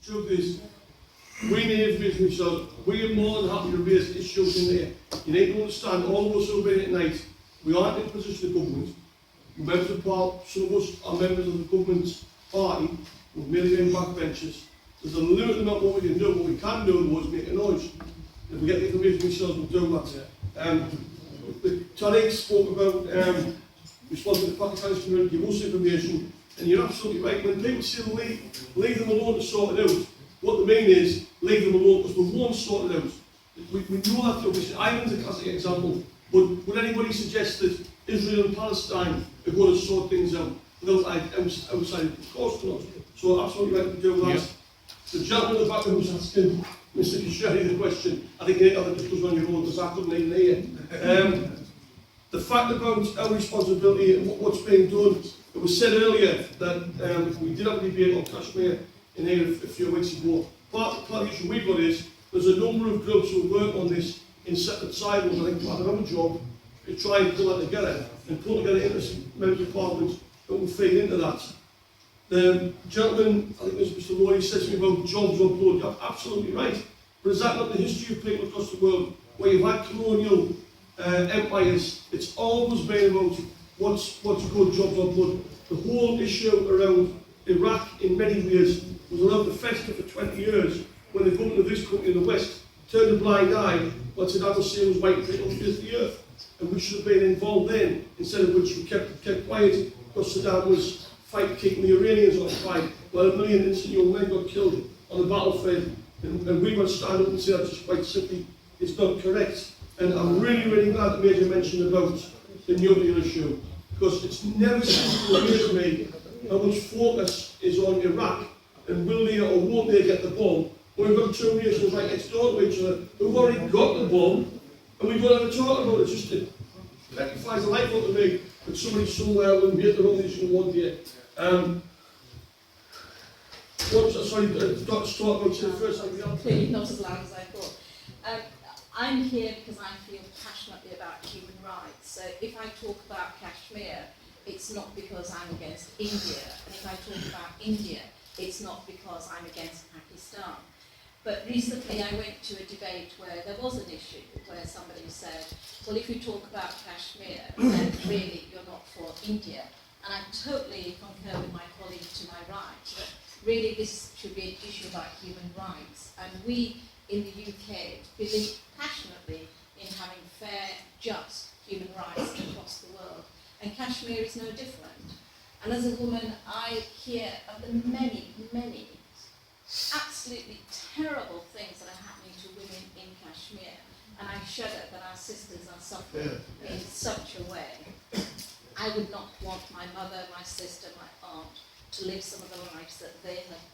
truth is, we need information ourselves. We are more than happy to raise issues in there. You need to understand, all of us who have been at night, we aren't in a position of government. Members of Parliament, some of us are members of the government's party, we've merely been backbenchers. There's a limited amount of what we can do. What we can do is make a noise. If we get the information ourselves, we'll do that. Tariq spoke about responsible to the Pakistani community, give us information, and you're absolutely right. When people say leave them alone to sort it out, what they mean is leave them alone because we won't sort it out. We know that obviously. Ireland's a classic example, but would anybody suggest that Israel and Palestine are going to sort things out without outside? Of course not. So absolutely right to do that. Yeah. The gentleman in the back who's asking Mr. Kashmiri the question, I think you need to have a discussion on your own because I couldn't even hear. The fact about our responsibility and what's being done, it was said earlier that we did have a debate on Kashmir in here a few weeks ago. Part of the issue we've got is there's a number of groups who work on this in separate silos. I think part of our job is try and pull that together and pull together interested members of Parliament that will feed into that. The gentleman, I think it was Mr. Roy, said something about jobs on board. You're absolutely right. But is that not the history of people across the world where you've had colonial empires? It's always been about what's good, jobs on board. The whole issue around Iraq in many ways was allowed to fester for 20 years when the government of this country in the West turned a blind eye when Saddam Hussein was wiping people off the earth. And we should have been involved then, instead of which we kept quiet because Saddam was keeping the Iranians occupied, while 1 million innocent young men got killed on the battlefield. And we must stand up and say that just quite simply, it's not correct. And I'm really, really glad that Major mentioned about the nuclear issue, because it's never clear to me how much focus is on Iraq and will they or won't they get the bomb. When we've got two nations right next door to each other who've already got the bomb, and we've got to talk about it. Just it rectifies the life out of me that somebody somewhere will get their own issue one day. Sorry, Dr. Stewart, about the first thing. Clearly not as loud as I thought. I'm here because I feel passionately about human rights. So if I talk about Kashmir, it's not because I'm against India. And if I talk about India, it's not because I'm against Pakistan. But recently I went to a debate where there was an issue where somebody said, well, if you talk about Kashmir, then really you're not for India. And I totally concur with my colleague to my right that really this should be an issue about human rights. And we in the UK believe passionately in having fair, just human rights across the world. And Kashmir is no different. And as a woman, I hear of the many, many absolutely terrible things that are happening to women in Kashmir. And I shudder that our sisters are suffering in such a way. I would not want my mother, my sister, my aunt to live some of the lives that they have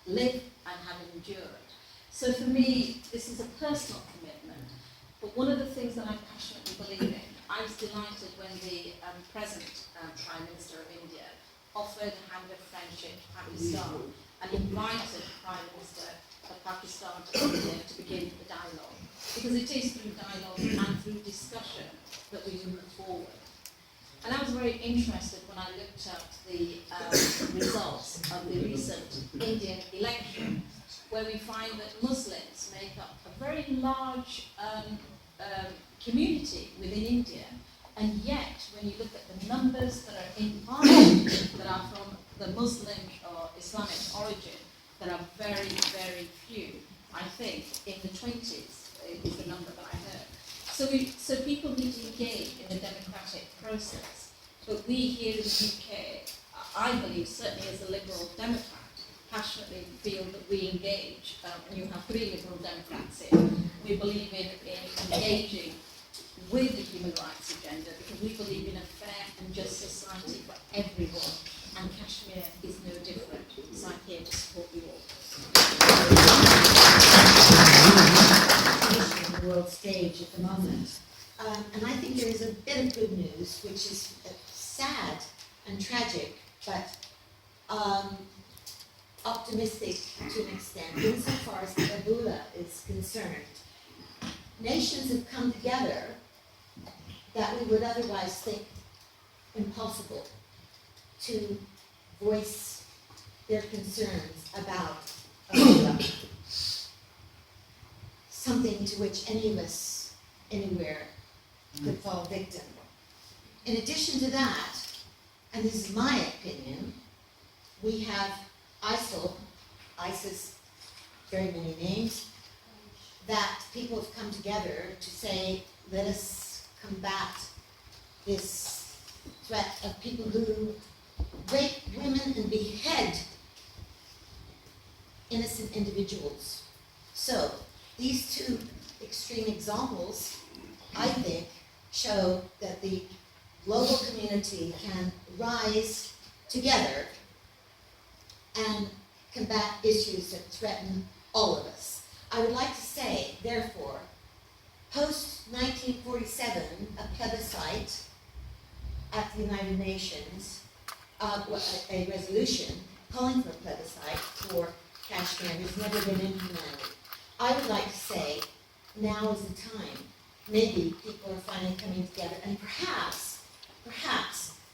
lived and have endured. So for me, this is a personal commitment. But one of the things that I passionately believe in, I was delighted when the present Prime Minister of India offered a hand of friendship to Pakistan and invited the Prime Minister of Pakistan to India to begin the dialogue. Because it is through dialogue and through discussion that we move forward. And I was very interested when I looked at the results of the recent Indian election, where we find that Muslims make up a very large community within India, and yet when you look at the numbers that are in parliament that are from the Muslim or Islamic origin, there are very, very few. I think in the 20s is the number that I heard. So people need to engage in the democratic process. But we here in the UK, I believe, certainly as a Liberal Democrat, passionately feel that we engage, and you have 3 Liberal Democrats here, we believe in engaging with the human rights agenda because we believe in a fair and just society for everyone, and Kashmir is no different. So I'm here to support you all. On the world stage at the moment. And I think there is a bit of good news, which is sad and tragic, but optimistic to an extent, insofar as Ebola is concerned. Nations have come together that we would otherwise think impossible to voice their concerns about Abdullah. Something to which any of us, anywhere, could fall victim. In addition to that, and this is my opinion, we have ISIS, very many names, that people have come together to say, let us combat this threat of people who rape women and behead innocent individuals. So, these two extreme examples, I think, show that the global community can rise together and combat issues that threaten all of us. I would like to say, therefore, post-1947, a plebiscite at the United Nations, a resolution calling for a plebiscite for Kashmir has never been implemented. I would like to say, now is the time. Maybe people are finally coming together, and perhaps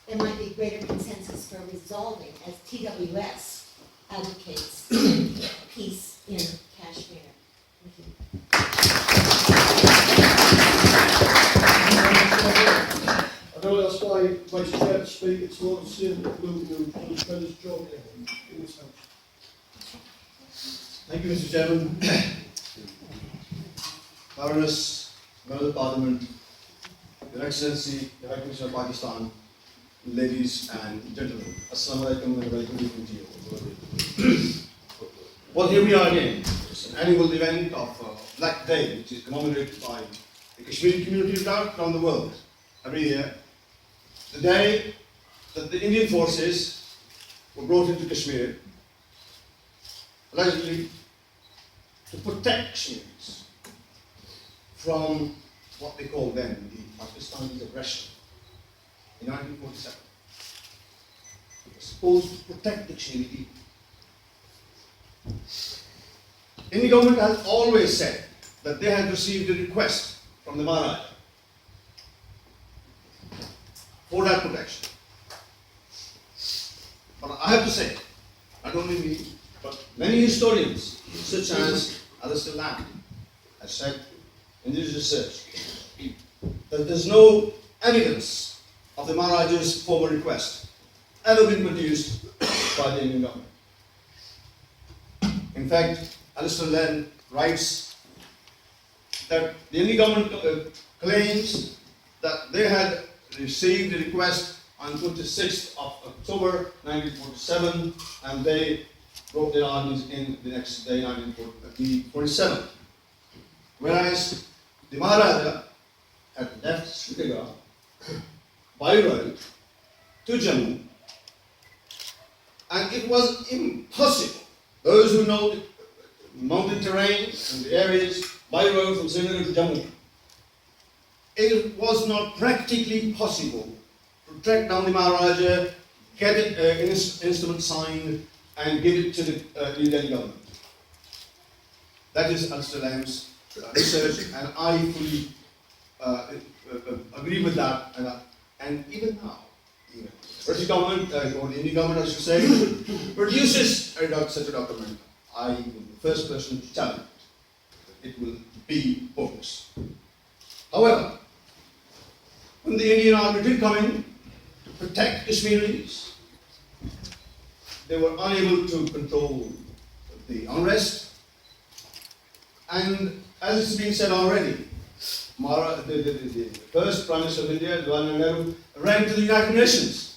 there might be greater consensus for resolving, as TWS advocates, peace in Kashmir. Thank you. I know that's why Vice Chair to speak, it's not the same moving who does the better job in this house. Thank you, Mr. Chairman. Baroness, Member of Parliament, Your Excellency, the High Commissioner of Pakistan, ladies and gentlemen, Assalamu alaikum and a very good evening to you. Well, here we are again. It's an annual event of Black Day, which is commemorated by the Kashmiri community around the world every year. The day that the Indian forces were brought into Kashmir, allegedly to protect Kashmiris from what they call then the Pakistani aggression in 1947. It was supposed to protect the Kashmiri people. Indian government has always said that they had received a request from the Maharaja for that protection. But I have to say, not only me, but many historians, such as Alistair Lamb, have said in his research that there's no evidence of the Maharaja's former request ever been produced by the Indian government. In fact, Alistair Lamb writes that the Indian government claims that they had received a request on 26th of October 1947, and they brought their armies in the next day, 1947. Whereas the Maharaja had left Srinagar by road to Jammu, and it was impossible. Those who know the mountain terrain and the areas by road from Srinagar to Jammu, it was not practically possible to track down the Maharaja, get an instrument signed, and give it to the New Delhi government. That is Alistair Lamb's research, and I fully agree with that. And even now, the British government, or the Indian government, I should say, produces such a document, I am the first person to challenge it. It will be bogus. However, when the Indian army did come in to protect Kashmiris, they were unable to control the unrest. And as it's been said already, the first Prime Minister of India, Jawaharlal Nehru, ran to the United Nations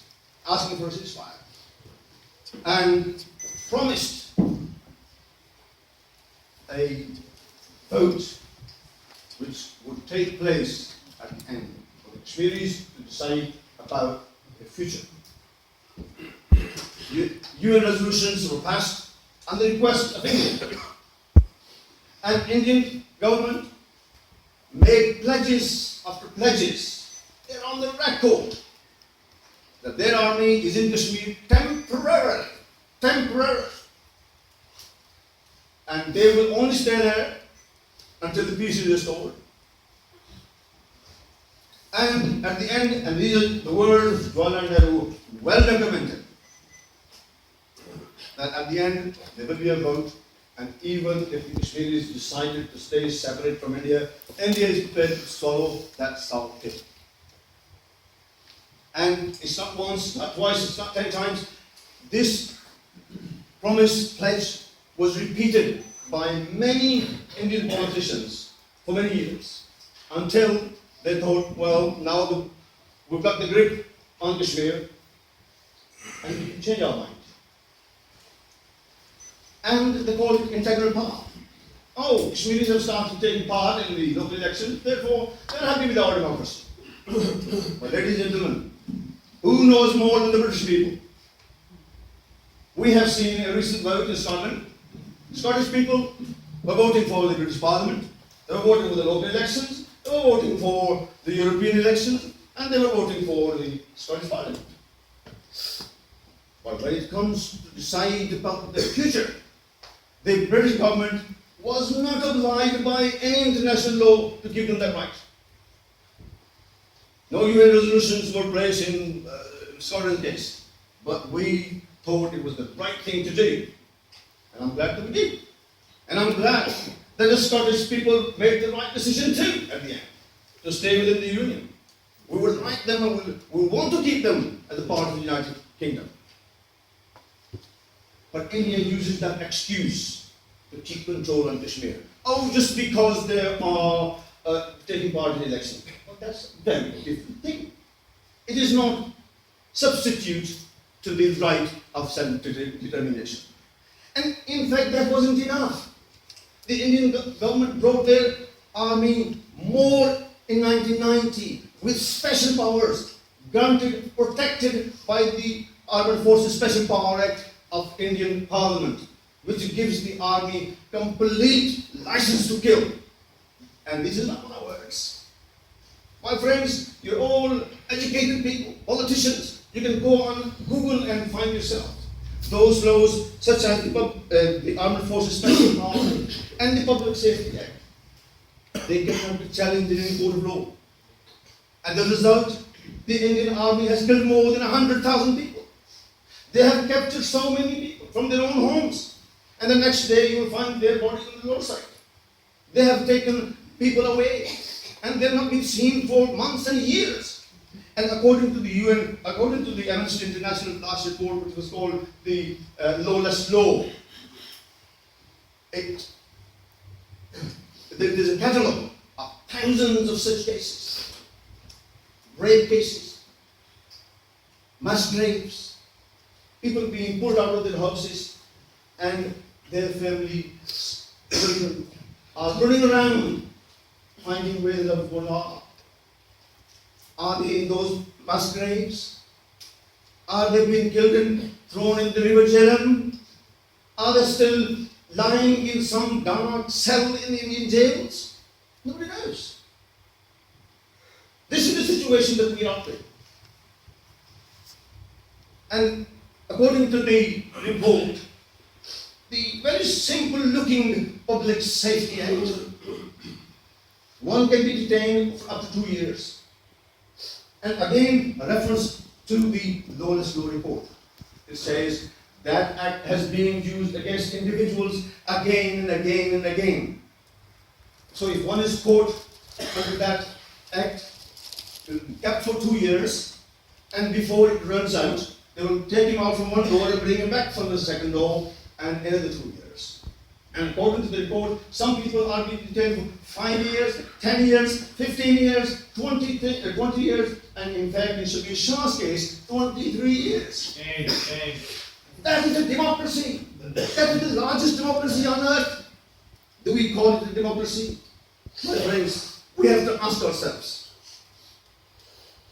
asking for a ceasefire and promised a vote which would take place at the end for the Kashmiris to decide about their future. UN resolutions were passed on the request of India. And Indian government made pledges after pledges. They're on the record that their army is in Kashmir temporarily. And they will only stay there until the peace is restored. And at the end, and these are the words Jawaharlal Nehru well documented, that at the end there will be a vote And even if the Kashmiris decided to stay separate from India, India is prepared to swallow that sour pill. And it's not once, not twice, it's not 10 times. This promise, pledge, was repeated by many Indian politicians for many years, until they thought, well, now we've got the grip on Kashmir, and we can change our mind. And they call it integral power. Oh, Kashmiris have started taking part in the local elections, therefore they're happy with our democracy. But ladies and gentlemen, who knows more than the British people? We have seen a recent vote in Scotland. Scottish people were voting for the British Parliament, they were voting for the local elections, they were voting for the European elections, and they were voting for the Scottish Parliament. But when it comes to decide about the future, the British government was not obliged by any international law to give them that right. No UN resolutions were placed in Scotland's case, but we thought it was the right thing to do. And I'm glad that we did. And I'm glad that the Scottish people made the right decision too at the end, to stay within the Union. We would like them and we want to keep them as a part of the United Kingdom. But India uses that excuse to keep control on Kashmir. Oh, just because they are taking part in the election. Well, that's a very different thing. It is not substitute to the right of self-determination. And in fact, that wasn't enough. The Indian government brought their army more in 1990 with special powers granted, protected by the Armed Forces Special Power Act of Indian Parliament, which gives the army complete license to kill. And this is not my words. My friends, you're all educated people, politicians. You can go on Google and find yourself. Those laws, such as the Armed Forces Special Power Act and the Public Safety Act, they cannot be challenged in any court of law. And the result, the Indian army has killed more than 100,000 people. They have captured so many people from their own homes. And the next day you will find their bodies on the roadside. They have taken people away. And they have not been seen for months and years. And according to the UN, according to the Amnesty International last report, which was called the Lawless Law, there's a catalogue of thousands of such cases. Rape cases, mass graves, people being pulled out of their houses, and their families are running around finding where their loved ones are. Are they in those mass graves? Are they being killed and thrown in the river Jhelum? Are they still lying in some dark cell in Indian jails? Nobody knows. This is the situation that we are in. And according to the report, the very simple looking Public Safety Act, one can be detained for up to 2 years. And again, a reference to the Lawless Law report. It says that act has been used against individuals again and again and again. So if one is caught under that act, will be kept for 2 years, and before it runs out, they will take him out from one door and bring him back from the second door, and another 2 years. And according to the report, some people are being detained for 5 years, 10 years, 15 years, 20 years, and in fact, in Shabir Shah's case, 23 years. That is a democracy. That is the largest democracy on earth. Do we call it a democracy? My friends, we have to ask ourselves.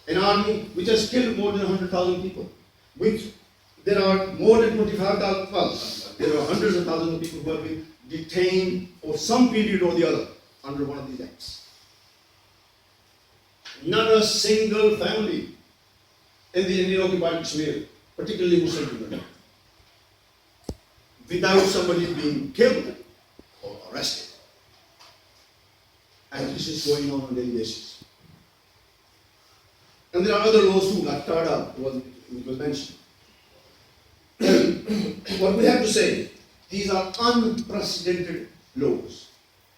An army which has killed more than 100,000 people, which there are more than 25,000, well, there are hundreds of thousands of people who have been detained for some period or the other under one of these acts. Not a single family in the Indian occupied Kashmir, particularly Muslim women, without somebody being killed or arrested. And this is going on a daily basis. And there are other laws too, like TWS, which was mentioned. What we have to say these are unprecedented laws.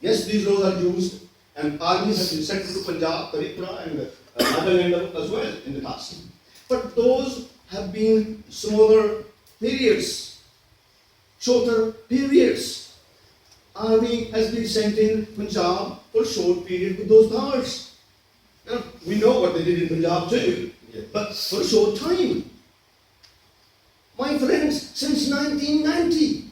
Yes, these laws are used, and armies have been sent to Punjab, Tripura, and Nagaland as well in the past. But those have been smaller periods, shorter periods. Army has been sent in Punjab for a short period with those powers. Now, we know what they did in Punjab too, but for a short time. My friends, since 1990,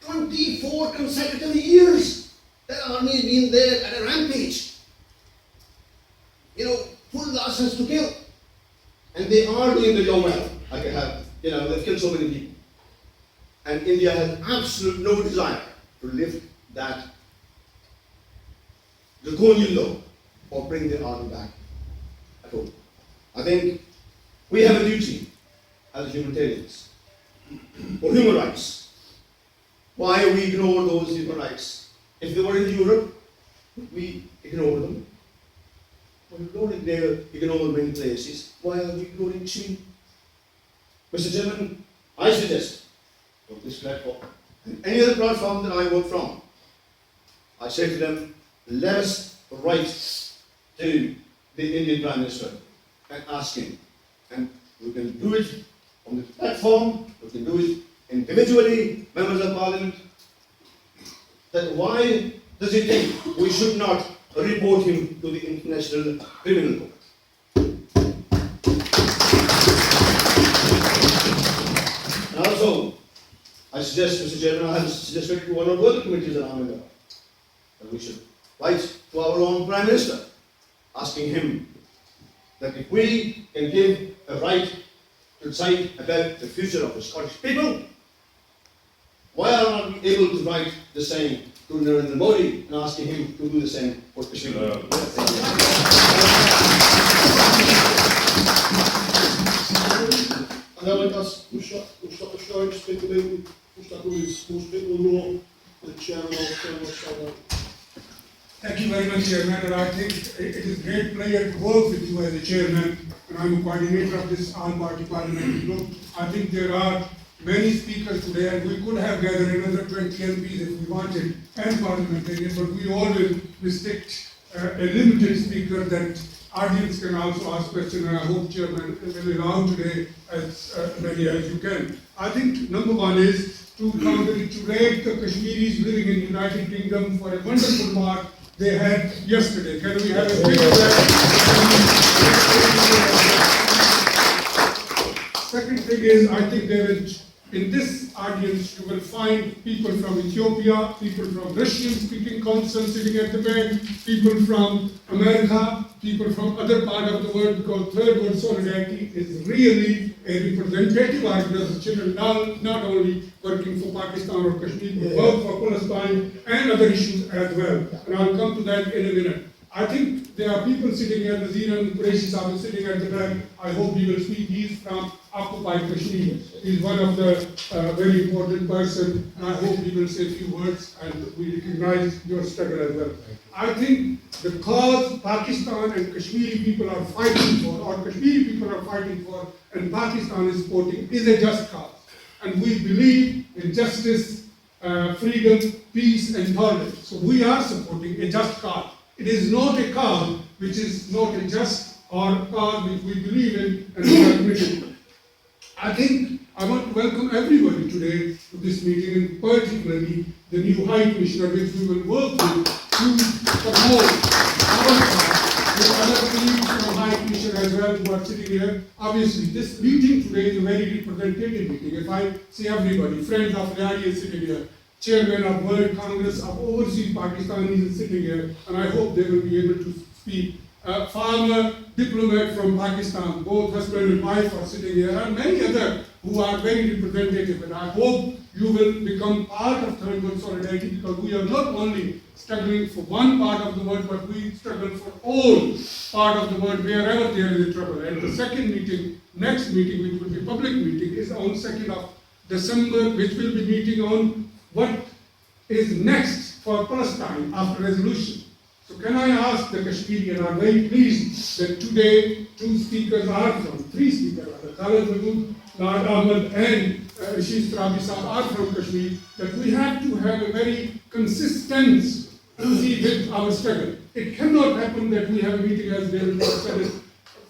24 consecutive years, the army has been there at a rampage. Full license to kill. And they are doing the job well. They've killed so many people. And India has absolute no desire to lift that draconian law or bring the army back at all. I think we have a duty as humanitarians for human rights. Why we ignore those human rights? If they were in Europe, we ignore them. We don't ignore many places. Why are we ignoring Kashmir? Mr. Chairman, I suggest on this platform and any other platform that I work from, I say to them, let us write to the Indian Prime Minister and ask him. And we can do it on the platform, we can do it individually, members of Parliament, that why does he think we should not report him to the International Criminal Court? And also, I suggest, Mr. Chairman, I have suggested to one or two other committees that I'm in there, that we should write to our own Prime Minister, asking him that if we can give a right to decide about the future of the Scottish people, why are not we able to write the same to Narendra Modi and asking him to do the same for Kashmir? And I'd like to ask Mushtaq Lasharie to speak about Mushtaq, who is most people know the chairman of Saundra. Thank you very much, Chairman, and I think it is a great pleasure to work with you as a chairman, and I'm a coordinator of this all-party parliamentary group. I think there are many speakers today, and we could have gathered another 20 MPs if we wanted, and parliamentarians, but we always restrict a limited speaker that audience can also ask questions, and I hope Chairman will allow today as many as you can. I think number one is to congratulate the Kashmiris living in the United Kingdom for a wonderful march they had yesterday. Can we have a big clap? Second thing is, I think there is, in this audience, you will find people from Ethiopia, people from Russian-speaking council sitting at the back, people from America, people from other part of the world, because Third World Solidarity is really a representative organization, not only working for Pakistan or Kashmir, but work for Palestine and other issues as well. And I'll come to that in a minute. I think there are people sitting here, Nazir and Qureshi are sitting at the back. I hope he will speak. He is from Occupied Kashmir. He is one of the very important person, and I hope he will say a few words, and we recognize your struggle as well. I think the cause Pakistan and Kashmiri people are fighting for, or Kashmiri people are fighting for, and Pakistan is supporting, is a just cause. And we believe in justice, freedom, peace, and tolerance. So we are supporting a just cause. It is not a cause which is not a just or a cause which we believe in and we are committed to. I think I want to welcome everybody today to this meeting, and particularly the new High Commissioner, which we will work with to promote our cause with other colleagues from High Commission as well who are sitting here. Obviously, this meeting today is a very representative meeting. If I say everybody, friends of Lasharie is sitting here, Chairman of World Congress of Overseas Pakistanis is sitting here, and I hope they will be able to speak. Former diplomat from Pakistan, both husband and wife are sitting here, and many others who are very representative. And I hope you will become part of Third World Solidarity, because we are not only struggling for one part of the world, but we struggle for all part of the world wherever there is a trouble. And the second meeting, next meeting, which will be public meeting, is on 2nd of December, which will be meeting on what is next for Palestine after resolution. So can I ask the Kashmiri, and I'm very pleased that today three speakers are from Khalid, Lord Ahmed and Rashid Trabi Sahab are from Kashmir, that we have to have a very consistency with our struggle. It cannot happen that we have a meeting, as David said,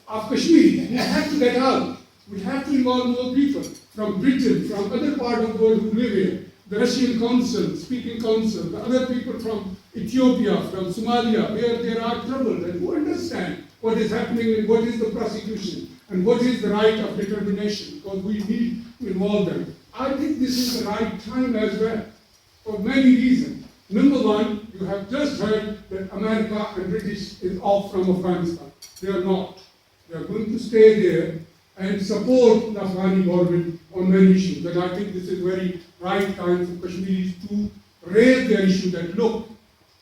of Kashmir. We have to get out. We have to involve more people from Britain, from other parts of the world who live here. The Russian consul, speaking consul, the other people from Ethiopia, from Somalia, where there are troubles, and who understand what is happening and what is the prosecution and what is the right of determination, because we need to involve them. I think this is the right time as well, for many reasons. Number one, you have just heard that America and British is off from Afghanistan. They are not. They are going to stay there and support the Afghani government on many issues. And I think this is very right time for Kashmiris to raise their issue that, look,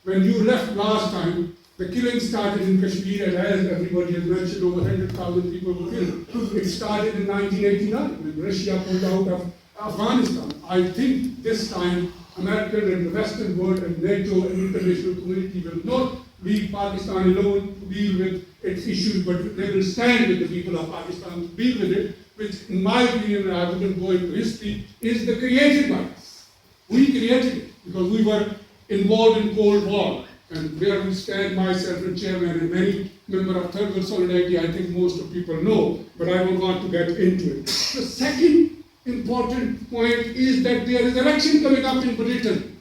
when you left last time, the killing started in Kashmir, and as everybody has mentioned, over 100,000 people were killed. It started in 1989 when Russia pulled out of Afghanistan. I think this time American and the Western world and NATO and international community will not leave Pakistan alone to deal with its issues, but they will stand with the people of Pakistan to deal with it, which in my opinion, and I wouldn't go into history, is the created by us. We created it because we were involved in Cold War, and where we stand, myself and chairman and many members of Thermal Solidarity, I think most of people know, but I don't want to get into it. The second important point is that there is election coming up in Britain.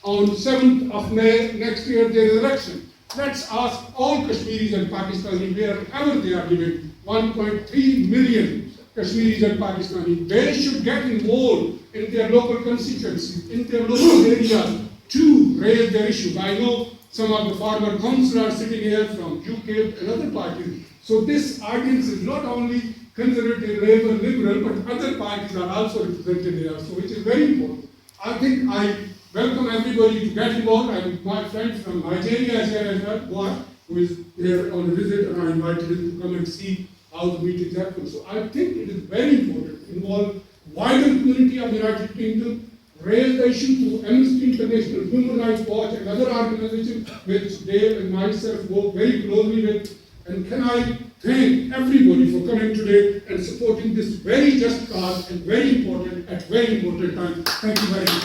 On 7th of May next year, there is election. Let's ask all Kashmiris and Pakistanis, wherever they are living, 1.3 million Kashmiris and Pakistanis, they should get involved in their local constituencies, in their local areas, to raise their issues. I know some of the former councillors are sitting here from UK and other parties. So this audience is not only Conservative, Labour, Liberal, but other parties are also represented here, so which is very important. I think I welcome everybody to get involved, and my friend from Nigeria is here as well, who is here on a visit, and I invited him to come and see how the meetings happen. So I think it is very important to involve wider community of the United Kingdom, raise the issue to Amnesty International, Human Rights Watch, and other organizations which Dave and myself work very closely with. And can I thank everybody for coming today and supporting this very just cause and very important at very important time. Thank you very much.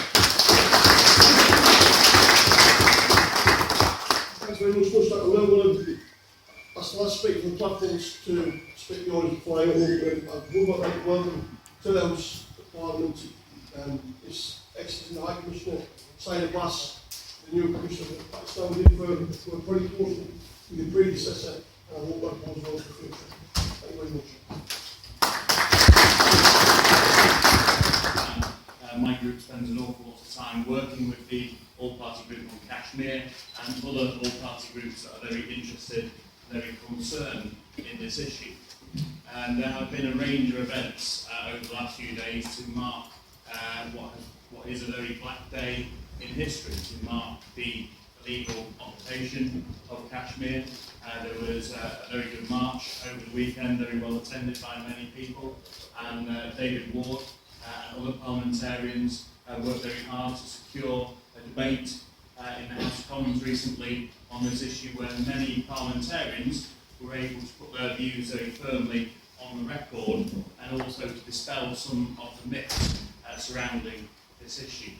Thanks very much, Mushtaq. I will want to ask the last speaker from the platforms to speak the audience before I open. I would like to welcome to the House of Parliament His Excellency the High Commissioner, Syed Abbas, the new Commissioner of Pakistan. We did work very closely with the predecessor, and I hope that goes well for the future. Thank you very much. My group spends an awful lot of time working with the all-party group on Kashmir and other all-party groups that are very interested, very concerned in this issue. And there have been a range of events over the last few days to mark what is a very black day in history, to mark the illegal occupation of Kashmir. There was a very good march over the weekend, very well attended by many people, and David Ward and other parliamentarians worked very hard to secure a debate in the House of Commons recently on this issue, where many parliamentarians were able to put their views very firmly on the record, and also to dispel some of the myths surrounding this issue.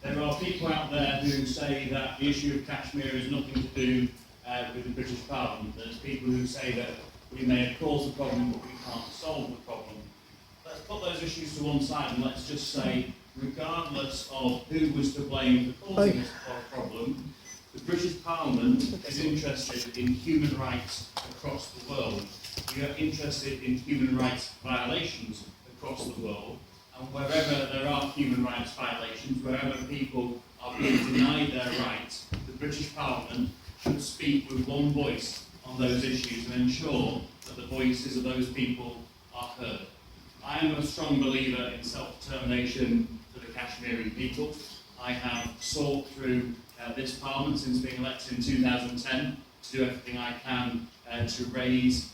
There are people out there who say that the issue of Kashmir has nothing to do with the British Parliament. There's people who say that we may have caused the problem, but we can't solve the problem. Let's put those issues to one side and let's just say, regardless of who was to blame for causing this problem, the British Parliament is interested in human rights across the world. We are interested in human rights violations across the world, and wherever there are human rights violations, wherever people are being denied their rights, the British Parliament should speak with one voice on those issues and ensure that the voices of those people are heard. I am a strong believer in self-determination for the Kashmiri people. I have sought through this Parliament since being elected in 2010 to do everything I can to raise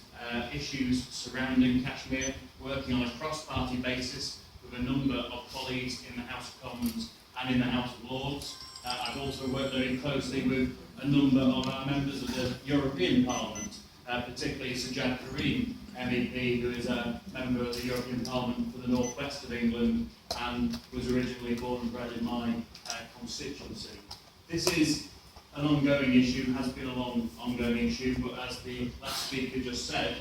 issues surrounding Kashmir, working on a cross-party basis with a number of colleagues in the House of Commons and in the House of Lords. I've also worked very closely with a number of our members of the European Parliament, particularly Syed MEP who is a member of the European Parliament for the North West of England and was originally born and bred in my constituency. This is an ongoing issue, has been a long ongoing issue, but as the last speaker just said,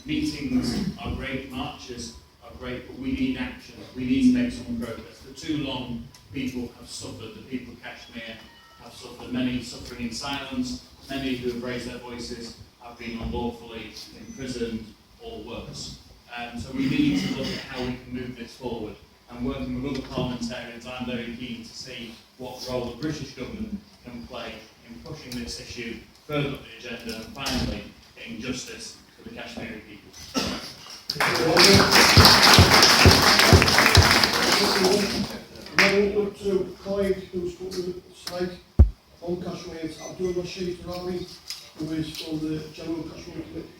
meetings are great, marches are great, but we need action. We need to make some progress. For too long, people have suffered. The people of Kashmir have suffered. Many suffering in silence. Many who have raised their voices have been unlawfully imprisoned or worse. So we need to look at how we can move this forward. And working with other parliamentarians, I'm very keen to see what role the British government can play in pushing this issue further up the agenda and finally getting justice for the Kashmiri people. Now up to Khalid, who's going to slide on Kashmir. It's Lasharie, who is from the General Kashmir Committee.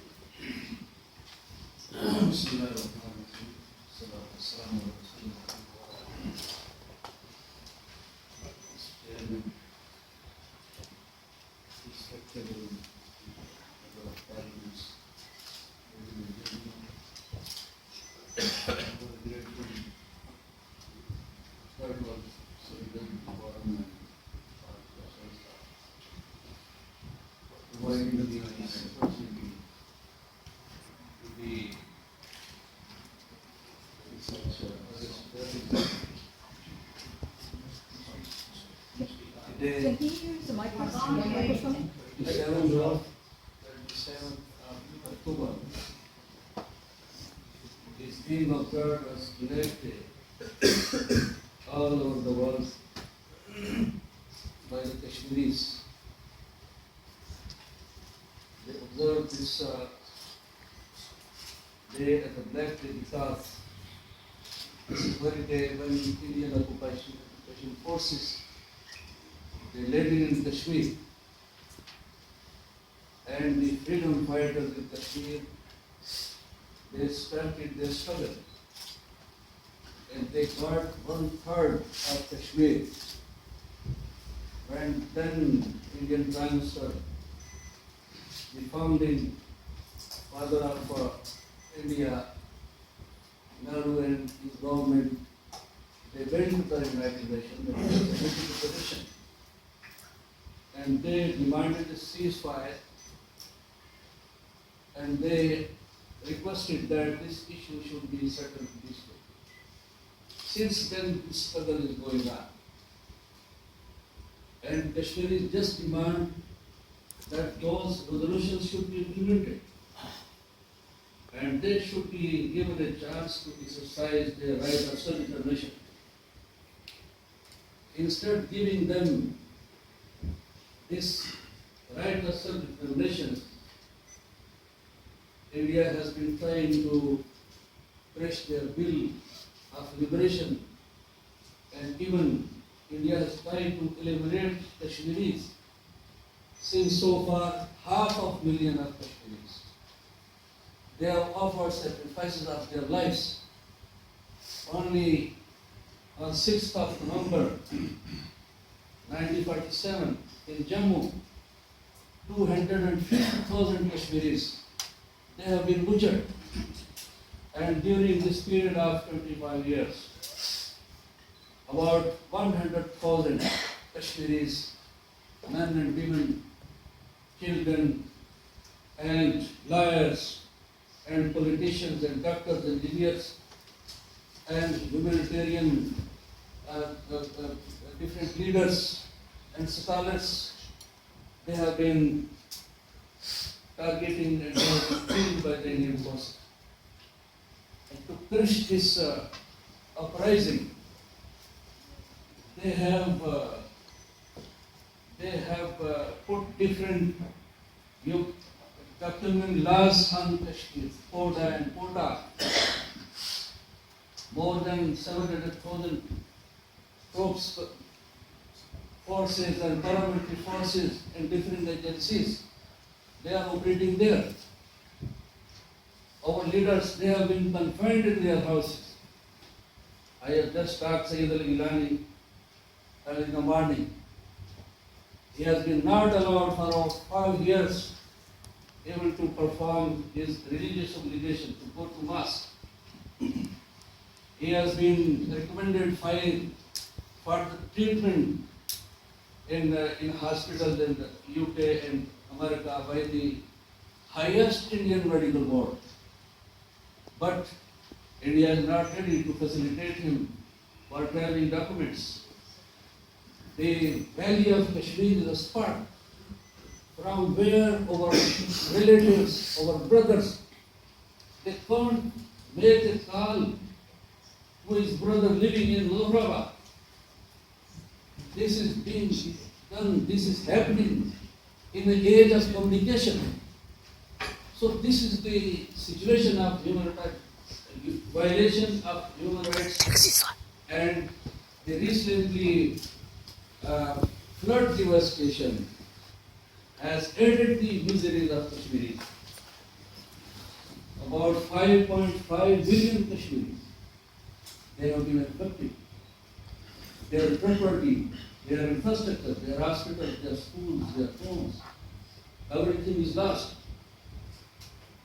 Can he use the microphone? 27th October is being observed as Flag Day all over the world by the Kashmiris. They observe this day as a Black Day because this is very day when Indian occupation forces they landed in Kashmir, and the freedom fighters in Kashmir, they started their struggle, and they got 1/3 of Kashmir. When then Indian Prime Minister, the founding father of India, Nehru and his government, they went to the United Nations and submitted a petition. And they demanded a ceasefire, and they requested that this issue should be settled peacefully. Since then, this struggle is going on. And Kashmiris just demand that those resolutions should be implemented. And they should be given a chance to exercise their right of self-determination. Instead giving them this right of self-determination, India has been trying to press their bill of liberation, and even India has tried to eliminate Kashmiris. Since so far, 500,000 of Kashmiris, they have offered sacrifices of their lives. Only on 6th of November 1947, in Jammu, 250,000 Kashmiris, they have been butchered. And during this period of 25 years, about 100,000 Kashmiris, men and women, children, and lawyers, and politicians, and doctors, engineers, and humanitarian different leaders and scholars, they have been targeting and they have been killed by the Indian forces. And to crush this uprising, they have put different document laws on Kashmir, Toaha and Toaha. More than 700,000 troops, forces and paramilitary forces and different agencies, they are operating there. Our leaders, they have been confined in their houses. I have just talked to Syed al-Ilani early in the morning. He has been not allowed for 5 years able to perform his religious obligation to go to mosque. He has been recommended fine for the treatment in hospitals in the UK and America by the highest Indian medical board. But India is not ready to facilitate him for traveling documents. The Valley of Kashmir is a spot from where our relatives, our brothers, they can't make a call to his brother living in Lasharie. This is being done, this is happening in the age of communication. So this is the situation of human rights, violation of human rights, and the recently flood devastation has added the miseries of Kashmiri. About 5.5 billion Kashmiris, they have been affected. Their property, their infrastructure, their hospitals, their schools, their homes, everything is lost.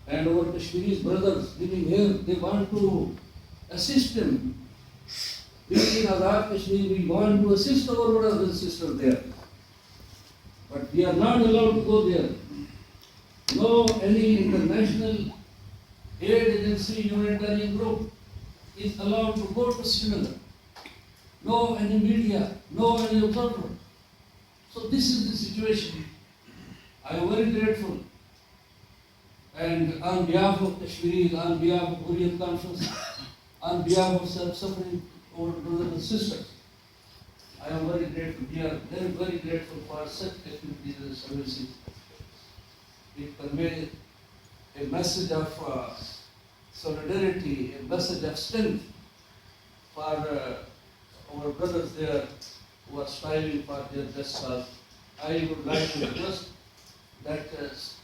And our Kashmiri brothers living here, they want to assist them. We in Azad Kashmir, we want to assist our brothers and sisters there. But we are not allowed to go there. No any international aid agency, humanitarian group is allowed to go to Srinagar. No any media, no any observer. So this is the situation. I am very grateful. And on behalf of Kashmiri, on behalf of Orient Conference, on behalf of suffering our brothers and sisters, I am very grateful. We are very, very grateful for such activities and services. It conveys a message of solidarity, a message of strength for our brothers there who are striving for their just cause. I would like to request that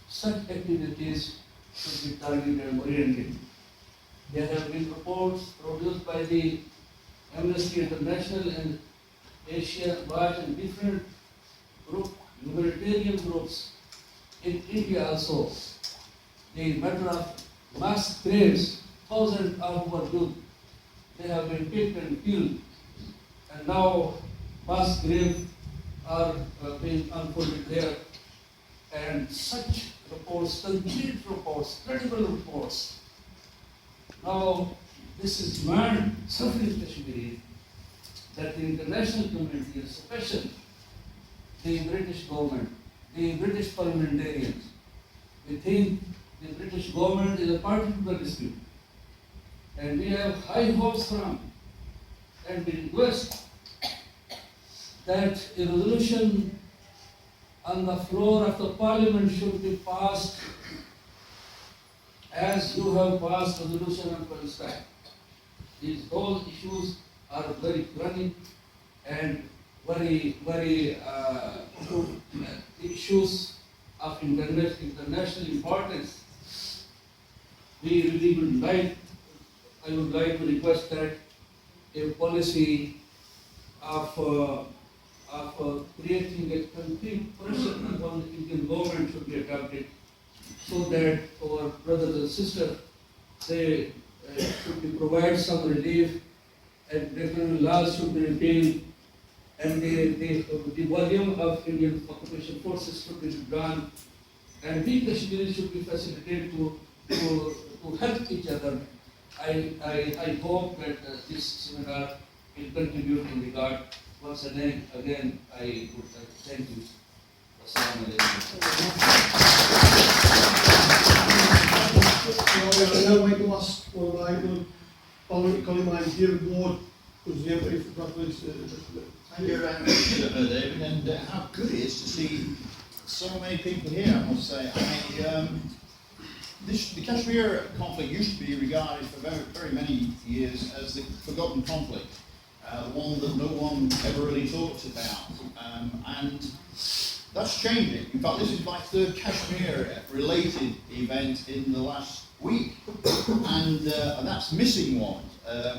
such activities should be targeted and oriented. There have been reports produced by the Amnesty International and Asia Watch and different humanitarian groups in India also. The matter of mass graves, thousands of our youth, they have been picked and killed, and now mass graves are being unfolded there. And such reports, complete reports, credible reports. Now, this is demand suffering Kashmiri that the international community, especially the British government, the British parliamentarians, we think the British government is a party to the dispute. And we have high hopes from and we request that a resolution on the floor of the parliament should be passed as you have passed resolution on Palestine. These whole issues are very chronic and very issues of international importance. We really would like, I would like to request that a policy of creating a concrete pressure upon the Indian government should be adopted so that our brothers and sisters, they should be provide some relief and different laws should be repealed and the volume of Indian occupation forces should be withdrawn and we Kashmiris should be facilitated to help each other. I hope that this seminar will contribute in regard. Once again, I would like to thank you. Assalamu alaikum. I now like to ask one of my parliamentary colleagues here aboard, who's the MP for Portcullis. Thank you very much, David, and how good it is to see so many people here, I must say. The Kashmir conflict used to be regarded for very, very many years as the forgotten conflict. The one that no one ever really talked about, and that's changing. In fact, this is my third Kashmir-related event in the last week, and that's missing one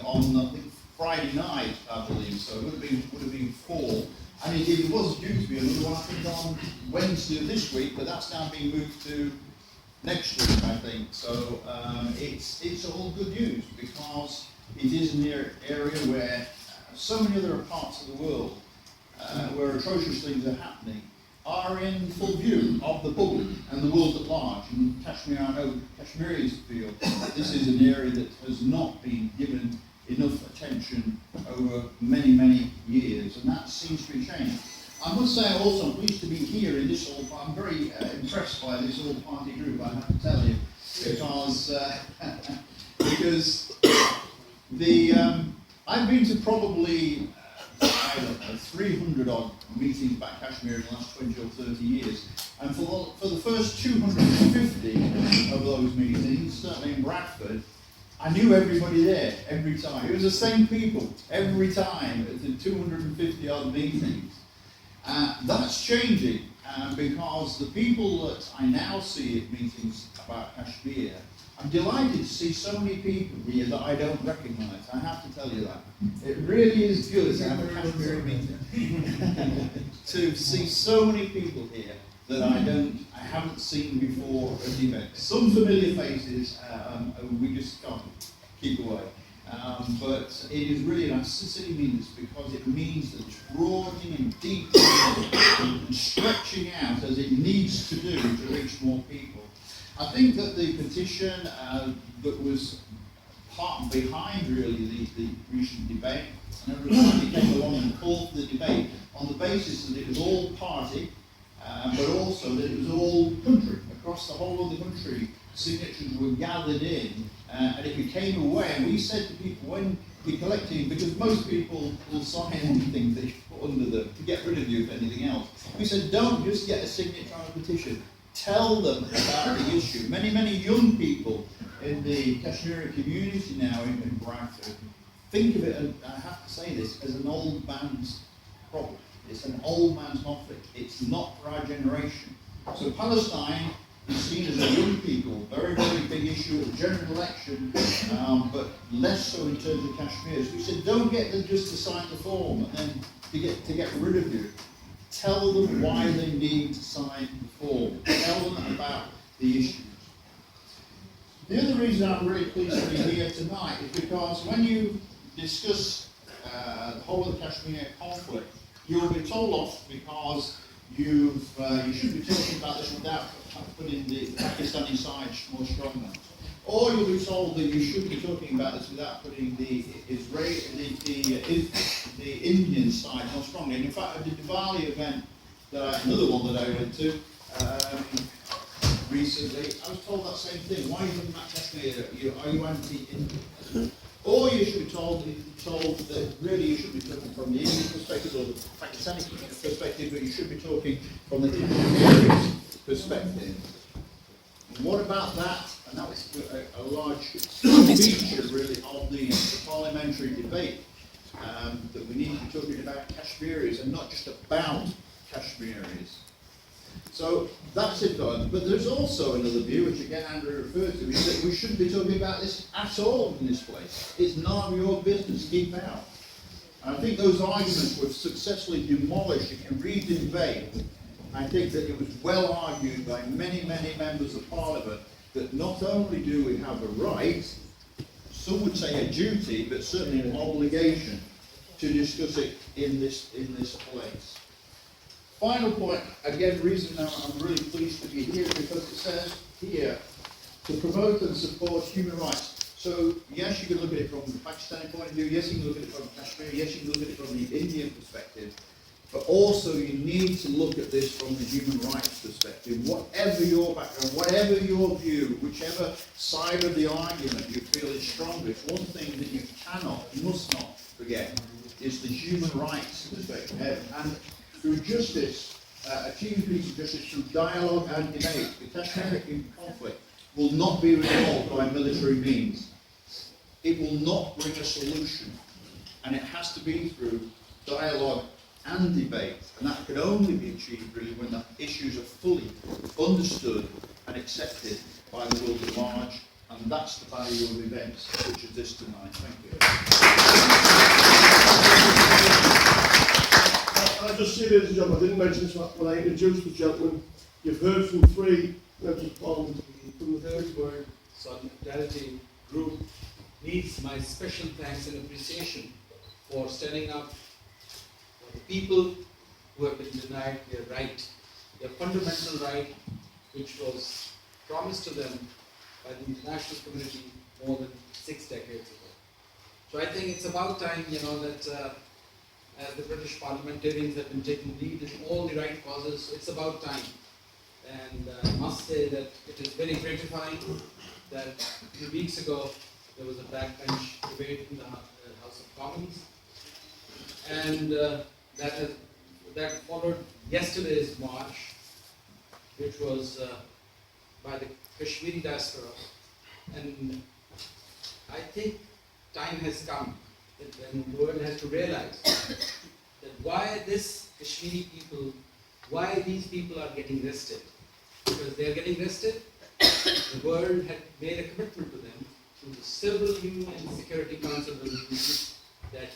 on I think Friday night, I believe. So it would have been 4, and it was due to be another one I think on Wednesday of this week, but that's now being moved to next week, I think. So it's all good news because it is an area where so many other parts of the world where atrocious things are happening are in full view of the public and the world at large. And Kashmir, I know Kashmiris feel this is an area that has not been given enough attention over many, many years, and that seems to be changing. I must say also I'm pleased to be here in this I'm very impressed by this all-party group, I have to tell you, because I've been to probably, I don't know, 300 odd meetings about Kashmir in the last 20 or 30 years, and for the first 250 of those meetings, certainly in Bradford, I knew everybody there every time. It was the same people every time at the 250 odd meetings. That's changing because the people that I now see at meetings about Kashmir, I'm delighted to see so many people here that I don't recognise. I have to tell you that. It really is good to have a Kashmiri meeting. To see so many people here that I haven't seen before at the event. Some familiar faces, we just can't keep away. But it is really, and I sincerely mean this, because it means that it's broadening and deepening and stretching out as it needs to do to reach more people. I think that the petition that was part behind really the recent debate, and everybody came along and called for the debate on the basis that it was all party, but also that it was all country. Across the whole of the country, signatures were gathered in, and it became a way, and we said to people when you're collecting, because most people will sign anything that you put under them to get rid of you if anything else, we said don't just get a signature on a petition, tell them about the issue. Many, many young people in the Kashmiri community now in Bradford think of it, and I have to say this, as an old man's problem. It's an old man's conflict. It's not for our generation. So Palestine is seen as a young people, very, very big issue at the general election, but less so in terms of Kashmir. So we said, don't get them just to sign the form and then to get rid of you. Tell them why they need to sign the form. Tell them about the issues. The other reason I'm really pleased to be here tonight is because when you discuss the whole of the Kashmir conflict, you'll be told off because you should be talking about this without putting the Pakistani side more strongly. Or you'll be told that you should be talking about this without putting the Indian side more strongly. And in fact, at the Diwali event, another one that I went to recently, I was told that same thing. Why are you talking about Kashmir? Are you anti-Indian? Or you should be told that really you should be talking from the Indian perspective or the Pakistani perspective, but you should be talking from the Kashmiri perspective. And what about that? And that was a large feature really of the parliamentary debate, that we need to be talking about Kashmiris and not just about Kashmiris. So that's it done. But there's also another view, which again Andrew referred to, is that we shouldn't be talking about this at all in this place. It's none of your business, keep out. And I think those arguments were successfully demolished. You can read the debate. I think that it was well argued by many, many members of Parliament that not only do we have a right, some would say a duty, but certainly an obligation to discuss it in this place. Final point, again, the reason I'm really pleased to be here is because it says here to promote and support human rights. So yes, you can look at it from the Pakistani point of view, yes, you can look at it from Kashmir, yes, you can look at it from the Indian perspective, but also you need to look at this from the human rights perspective. Whatever your background, whatever your view, whichever side of the argument you feel is strongest, one thing that you must not forget is the human rights perspective. And through justice, achieving peace and justice through dialogue and debate, the Kashmiri conflict will not be resolved by military means. It will not bring a solution, and it has to be through dialogue and debate, and that can only be achieved really when the issues are fully understood and accepted by the world at large, and that's the value of events such as this tonight. Thank you. I just say, ladies and gentlemen, I didn't mention this when I introduced the gentleman. You've heard from three Members of Parliament. The third word, solidarity group, needs my special thanks and appreciation for standing up for the people who have been denied their right, their fundamental right, which was promised to them by the international community more than 6 decades ago. So I think it's about time, that as the British parliamentarians have been taking lead in all the right causes, it's about time. And I must say that it is very gratifying that a few weeks ago there was a backbench debate in the House of Commons, and that followed yesterday's march, which was by the Kashmiri diaspora. And I think time has come when the world has to realize that why these people are getting arrested. Because they are getting arrested, the world had made a commitment to them through the several UN Security Council resolutions that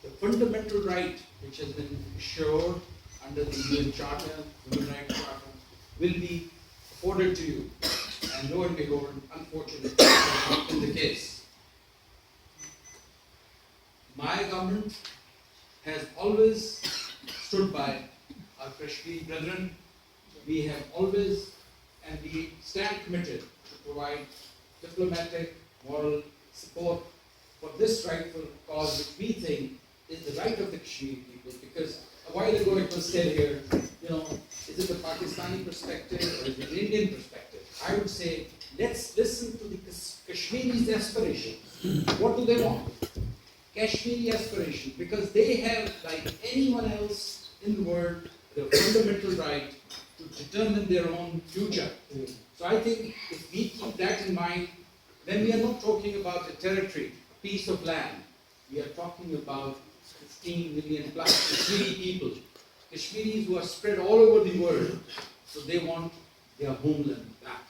the fundamental right which has been assured under the UN Charter, Human Rights Charter, will be afforded to you. And lo and behold, unfortunately, that's not been the case. My government has always stood by our Kashmiri brethren. We have always, and we stand committed to provide diplomatic, moral support for this rightful cause, which we think is the right of the Kashmiri people. Because a while ago it was said here, is it a Pakistani perspective or is it an Indian perspective? I would say, let's listen to the Kashmiri's aspiration. What do they want? Kashmiri aspiration, because they have, like anyone else in the world, the fundamental right to determine their own future. So I think if we keep that in mind, then we are not talking about a territory, a piece of land. We are talking about 15 million plus Kashmiri people. Kashmiris who are spread all over the world. So they want their homeland back.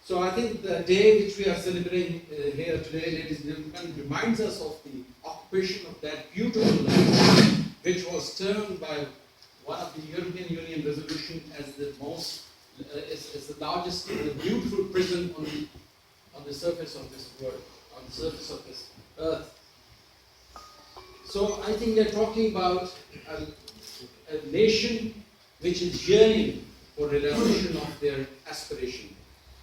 So I think the day which we are celebrating here today, ladies and gentlemen, reminds us of the occupation of that beautiful land, which was termed by one of the European Union resolution as the most, is the largest, beautiful prison on the surface of this world, on the surface of this earth. So I think they're talking about a nation which is yearning for realization of their aspiration.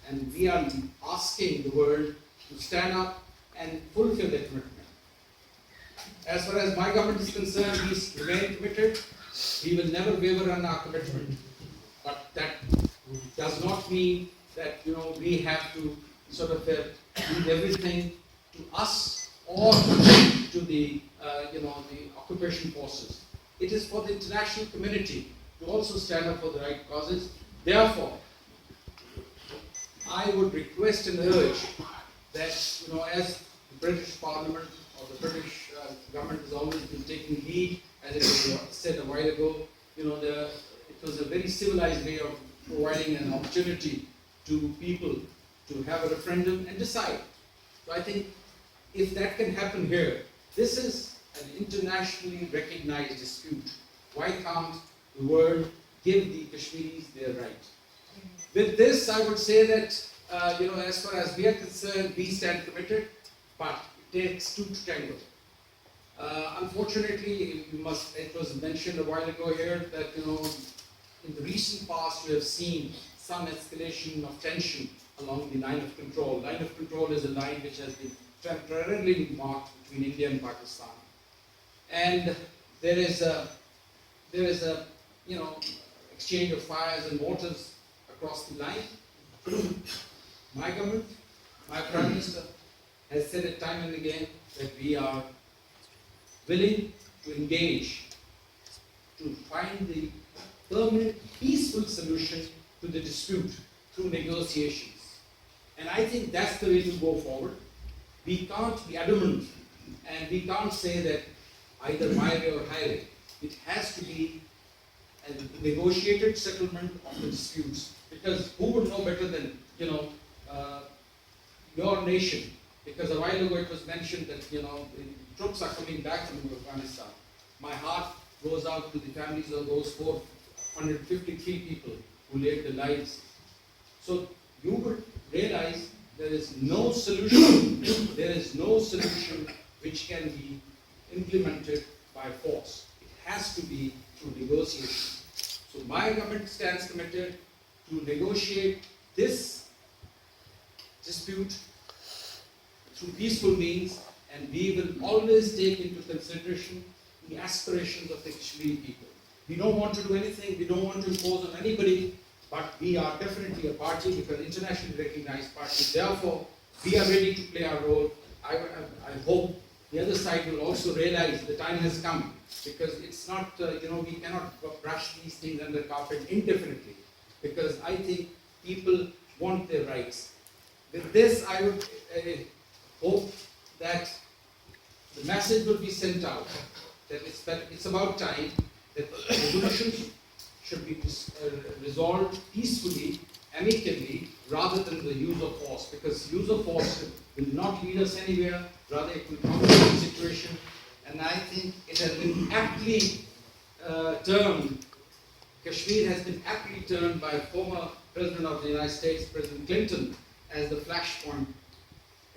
And we are asking the world to stand up and fulfill their commitment. As far as my government is concerned, we remain committed. We will never waver on our commitment. But that does not mean that we have to sort of leave everything to us or to the the occupation forces. It is for the international community to also stand up for the right causes. Therefore, I would request and urge that, as the British Parliament or the British government has always been taking lead, as it was said a while ago, it was a very civilized way of providing an opportunity to people to have a referendum and decide. So I think if that can happen here, this is an internationally recognized dispute. Why can't the world give the Kashmiris their right? With this, I would say that, as far as we are concerned, we stand committed, but it takes two to tango. Unfortunately, it was mentioned a while ago here that, in the recent past, we have seen some escalation of tension along the line of control. Line of control is a line which has been temporarily marked between India and Pakistan. And there is a exchange of fires and mortars across the line. My government, my Prime Minister, has said it time and again that we are willing to engage to find the permanent, peaceful solution to the dispute through negotiations. And I think that's the way to go forward. We can't be adamant and we can't say that either my way or highway. It has to be a negotiated settlement of the disputes. Because who would know better than, your nation? Because a while ago it was mentioned that, the troops are coming back from Afghanistan. My heart goes out to the families of those 453 people who laid their lives So you would realize there is no solution, which can be implemented by force. It has to be through negotiation. So my government stands committed to negotiate this dispute through peaceful means, and we will always take into consideration the aspirations of the Kashmiri people. We don't want to do anything, we don't want to impose on anybody, but we are definitely a party, because internationally recognized party. Therefore, we are ready to play our role. I hope the other side will also realize the time has come, because it's not, we cannot brush these things under the carpet indefinitely, because I think people want their rights. With this, I would hope that the message will be sent out that it's about time that resolutions should be resolved peacefully, amicably, rather than the use of force, because use of force will not lead us anywhere, rather it will complicate the situation. And I think it has been aptly termed, Kashmir has been aptly termed by former President of the United States, President Clinton, as the flashpoint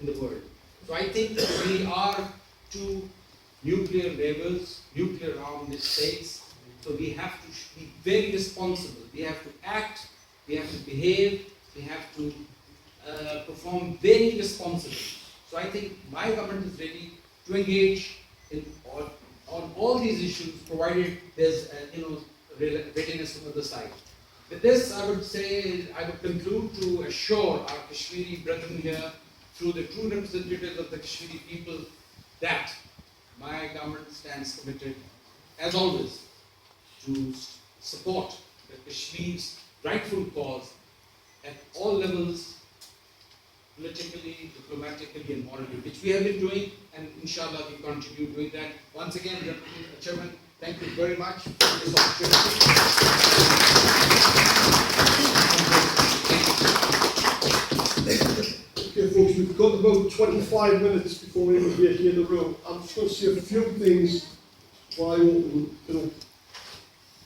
in the world. So I think we are two nuclear neighbors, nuclear armed states, so we have to be very responsible. We have to act, we have to behave, we have to perform very responsibly. So I think my government is ready to engage on all these issues, provided there's readiness from the other side. With this, I would say, I would conclude to assure our Kashmiri brethren here, through the true representatives of the Kashmiri people, that my government stands committed, as always, to support the Kashmir's rightful cause at all levels, politically, diplomatically, and morally, which we have been doing, and inshallah we continue doing that. Once again, Chairman, thank you very much for this opportunity. Okay, folks, we've got about 25 minutes before we vacate the room. I'm just going to say a few things while I open.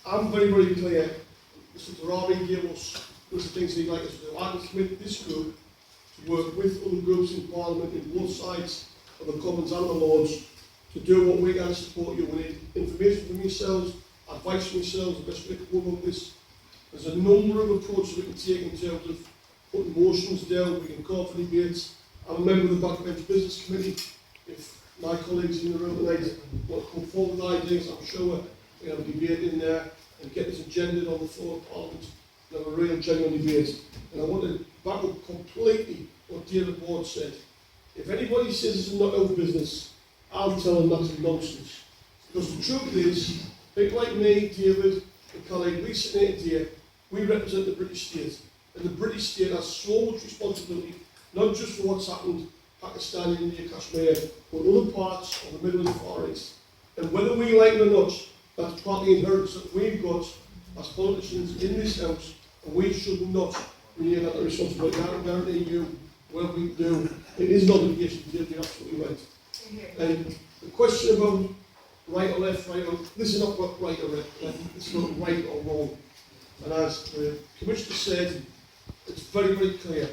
I'm very, very clear. Mr. Tarabi gave us the things he'd like us to do. I can commit this group to work with other groups in Parliament in both sides of the Commons and the Lords to do what we can to support you. We need information from yourselves, advice from yourselves, the best way to go about this. There's a number of approaches we can take in terms of putting motions down, we can call for debates. I'm a member of the Backbench Business Committee. If my colleagues in the room tonight want to come forward with ideas, I'm sure we have a debate in there and get this agenda on the floor of Parliament and have a real genuine debate. And I want to back up completely what David Ward said. If anybody says this is not our business, I'll tell them that's nonsense. Because the truth is, people like me, David, and Khalid, we sit here, we represent the British state. And the British state has so much responsibility, not just for what's happened in Pakistan, India, Kashmir, but other parts of the Middle and Far East. And whether we like it or not, that's part of the inheritance that we've got as politicians in this House, and we should not renege on that responsibility. I can guarantee you, whatever we do, it is an obligation to do, you're absolutely right. And the question about right or left, this is not about right or left, this is about right or wrong. And as the Commissioner said, it's very, very clear.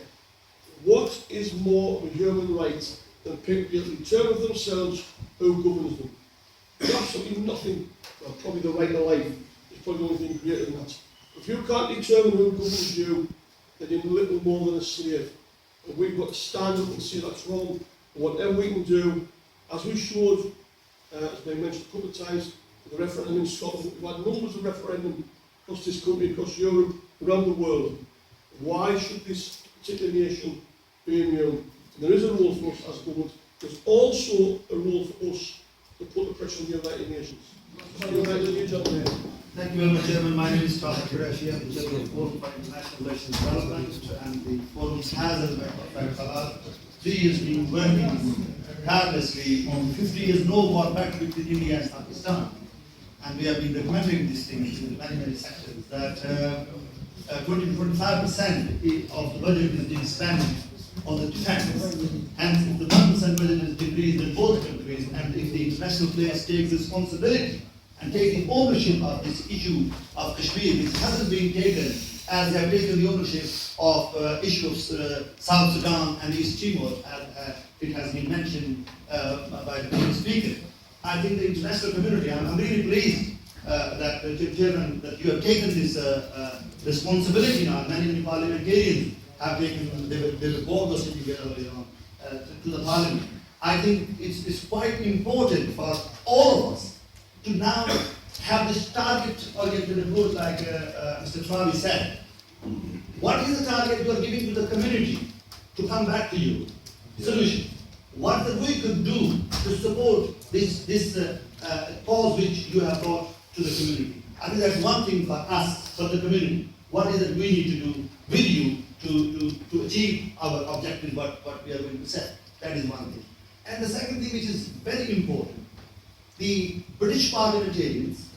What is more of a human right than people being able to determine for themselves who governs them? There's absolutely nothing, well, probably the right of life is probably the only thing greater than that. If you can't determine who governs you, then you're little more than a slave. And we've got to stand up and say that's wrong. And whatever we can do, as we showed, as been mentioned a couple of times, with the referendum in Scotland, we've had numbers of referendums across this country, across Europe, around the world. Why should this particular nation be immune? And there is a role for us as government. There's also a role for us to put the pressure on the United Nations. Thank you very much, Chairman. My name is Toaha Qureshi. I'm the Chairman of the Forum for International Relations Development, and the Forum has, as a matter of fact, 3 years been working tirelessly on 50 years no war pact between India and Pakistan. And we have been recommending these things in many, many sectors, that 20-25% of the budget is being spent on the defense. Hence, if the 1% budget is decreased in both countries, and if the international players take responsibility and taking ownership of this issue of Kashmir, which hasn't been taken as they have taken the ownership of issue of South Sudan and East Timor, as it has been mentioned by the previous speaker. I think the international community, I'm really pleased that Chairman, that you have taken this responsibility now. Many parliamentarians have taken, they were both sitting here earlier on to the parliament. I think it's quite important for all of us to now have this target-oriented approach, like Mr. Travi said. What is the target you are giving to the community to come back to you? Solution. What that we could do to support this cause which you have brought to the community? I think that's one thing for us, for the community. What is it we need to do with you to achieve our objective, what we are going to set? That is one thing. And the second thing, which is very important, the British parliamentarians,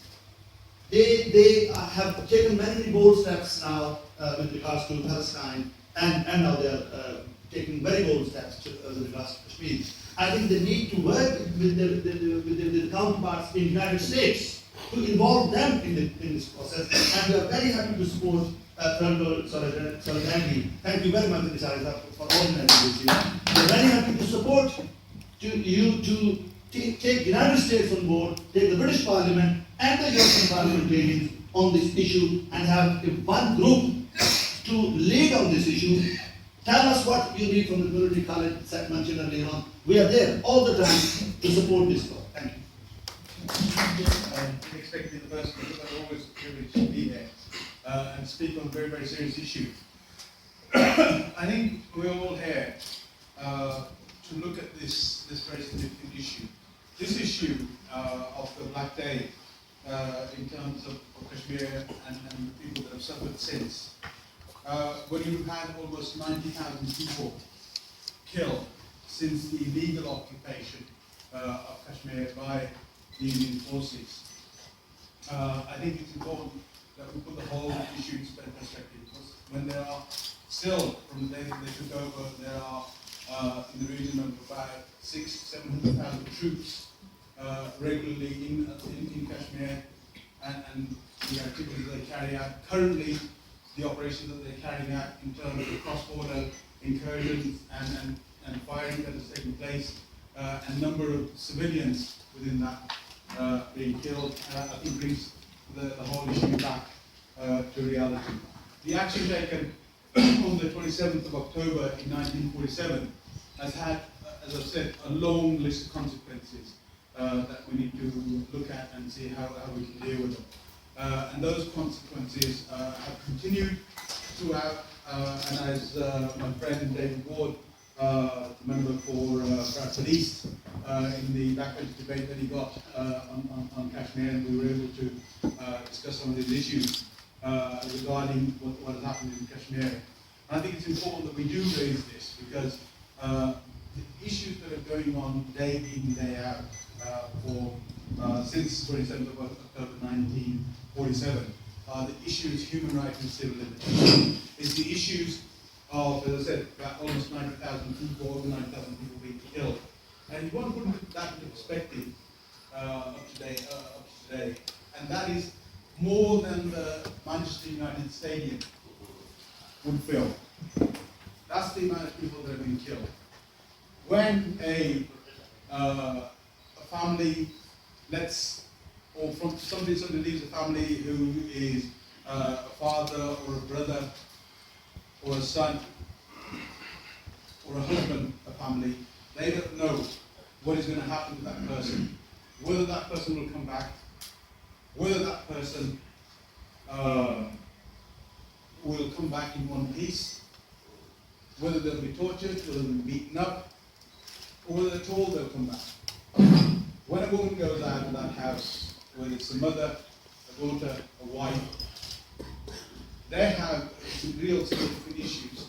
they have taken many bold steps now with regards to Palestine, and now they are taking very bold steps with regards to Kashmir. I think they need to work with the counterparts in the United States to involve them in this process, and we are very happy to support Solidarity. Thank you very much, Mr. Syed, for organizing this. We are very happy to support you to take the United States on board, take the British Parliament and the European parliamentarians on this issue, and have one group to lead on this issue. Tell us what you need from the community. Khalid mentioned earlier on. We are there all the time to support this cause. Thank you. Unexpectedly, the person, but I'm always privileged to be there and speak on a very, very serious issue. I think we're all here to look at this very significant issue. This issue of the Black Day in terms of Kashmir and the people that have suffered since. When you've had almost 90,000 people killed since the illegal occupation of Kashmir by the Indian forces, I think it's important that we put the whole issue into perspective, because when there are still, from the day that they took over, there are in the region of about 600,000-700,000 troops regularly in Kashmir, and the activities they carry out. Currently, the operations that they're carrying out in terms of cross-border incursions and firing that is taking place, and number of civilians within that being killed, I think brings the whole issue back to reality. The action taken on the 27th of October in 1947 has had, as I've said, a long list of consequences that we need to look at and see how we can deal with them. And those consequences have continued throughout, and as my friend David Ward, the member for Bradford East, in the backbench debate that he got on Kashmir, and we were able to discuss some of these issues regarding what has happened in Kashmir. And I think it's important that we do raise this, because the issues that are going on day in, day out since 27th of October 1947 are the issues human rights and civil liberties. It's the issues of, as I said, about almost 90,000 people, over 90,000 people being killed. And you want to put that into perspective up to today, and that is more than the Manchester United Stadium would fill. That's the amount of people that have been killed. When a family or from somebody leaves a family who is a father or a brother or a son or a husband, a family, they don't know what is going to happen to that person, whether that person will come back, whether that person will come back in one piece, whether they'll be tortured, whether they'll be beaten up, or whether at all they'll come back. When a woman goes out of that house, whether it's a mother, a daughter, a wife, they have some real significant issues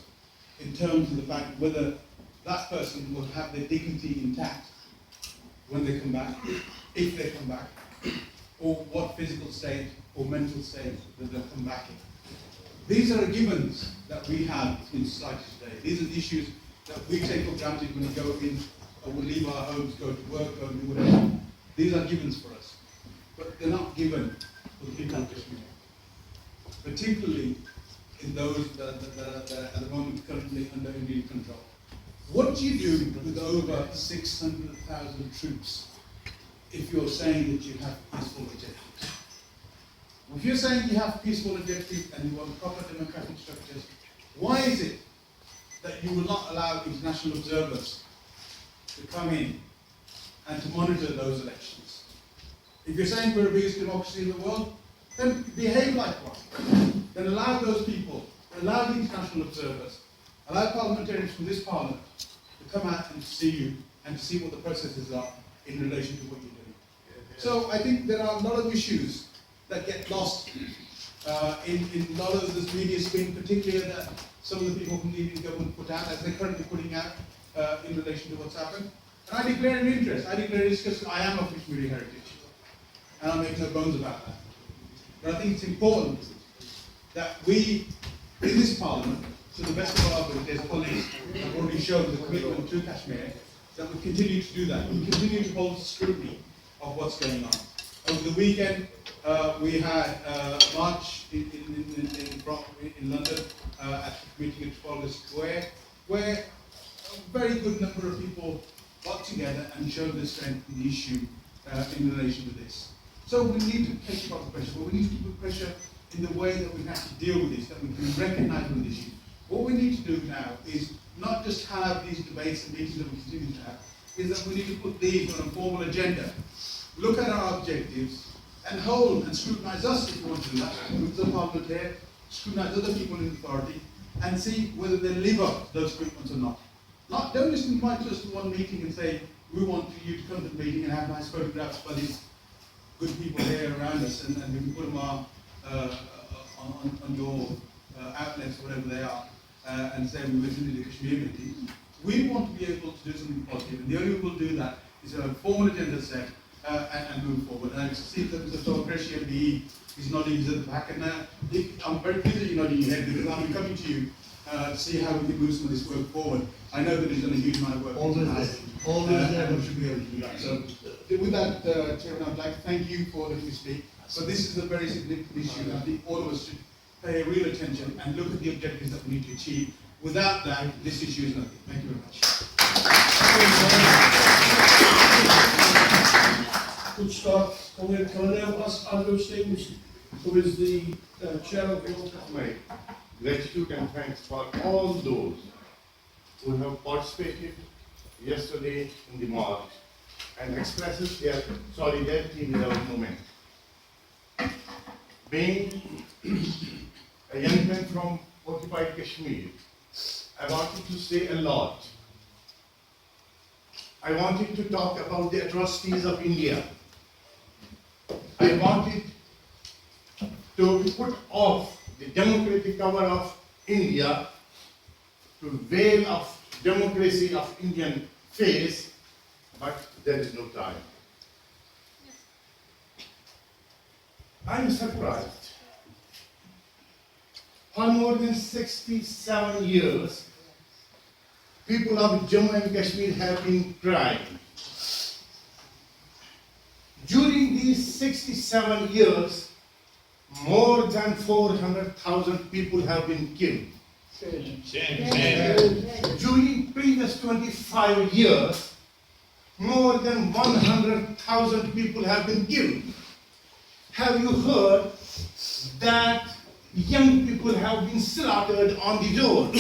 in terms of the fact whether that person will have their dignity intact when they come back, if they come back, or what physical state or mental state that they'll come back in. These are givens that we have in society today. These are the issues that we take for granted when we go in, or we leave our homes, go to work, go and do whatever. These are givens for us. but they're not given to the people of Kashmir, particularly in those that are at the moment currently under Indian control. What do you do with over 600,000 troops if you're saying that you have peaceful objectives? If you're saying you have peaceful objectives and you want proper democratic structures, why is it that you will not allow international observers to come in and to monitor those elections? If you're saying we're the biggest democracy in the world, then behave like one. Then allow those people, allow the international observers, allow parliamentarians from this parliament to come out and see you and to see what the processes are in relation to what you're doing. So I think there are a lot of issues that get lost in a lot of this media spin, particularly that some of the people from the Indian government put out, as they're currently putting out in relation to what's happened. And I declare an interest. I declare it because I am of Kashmiri heritage. And I'll make no bones about that. But I think it's important that we, in this parliament, to the best of our ability, as colleagues have already shown the commitment to Kashmir, that we continue to do that. We continue to hold scrutiny of what's going on. Over the weekend, we had a march in London at the meeting at Portcullis House, where a very good number of people got together and showed their strength in the issue in relation to this. So we need to take proper pressure, but we need to put pressure in the way that we have to deal with this, that we can recognize the issue. What we need to do now is not just have these debates and meetings that we continue to have, is that we need to put these on a formal agenda, look at our objectives, and hold and scrutinize us if you want to do that, with the parliament here, scrutinize other people in authority, and see whether they live up to those commitments or not. Don't just invite us to one meeting and say, we want you to come to the meeting and have nice photographs by these good people here around us, and we can put them on your outlets, whatever they are, and say we went into the Kashmir meeting. We want to be able to do something positive, and the only way we'll do that is have a formal agenda set and move forward. And I see that Mr. Qureshi MBE is nodding his head at the back, and I'm very pleased that you're nodding your head because I'm coming to you to see how we can move some of this work forward. I know that he's done a huge amount of work. Always there. And we should be able to do that. So, with that, Chairman, I'd like to thank you for letting me speak. But this is a very significant issue, and I think all of us should pay real attention and look at the objectives that we need to achieve. Without that, this issue is nothing. Thank you very much. Good start. Can I now ask Andrew Stephenson, who is the chair of the My gratitude and thanks for all those who have participated yesterday in the march and expresses their solidarity with our movement. Being a young man from occupied Kashmir, I wanted to say a lot. I wanted to talk about the atrocities of India. I wanted to put off the democratic cover of India to veil of democracy of Indian face, but there is no time. I am surprised. For more than 67 years, people of Jammu and Kashmir have been crying. During these 67 years, more than 400,000 people have been killed. During previous 25 years, more than 100,000 people have been killed. Have you heard that young people have been slaughtered on the road?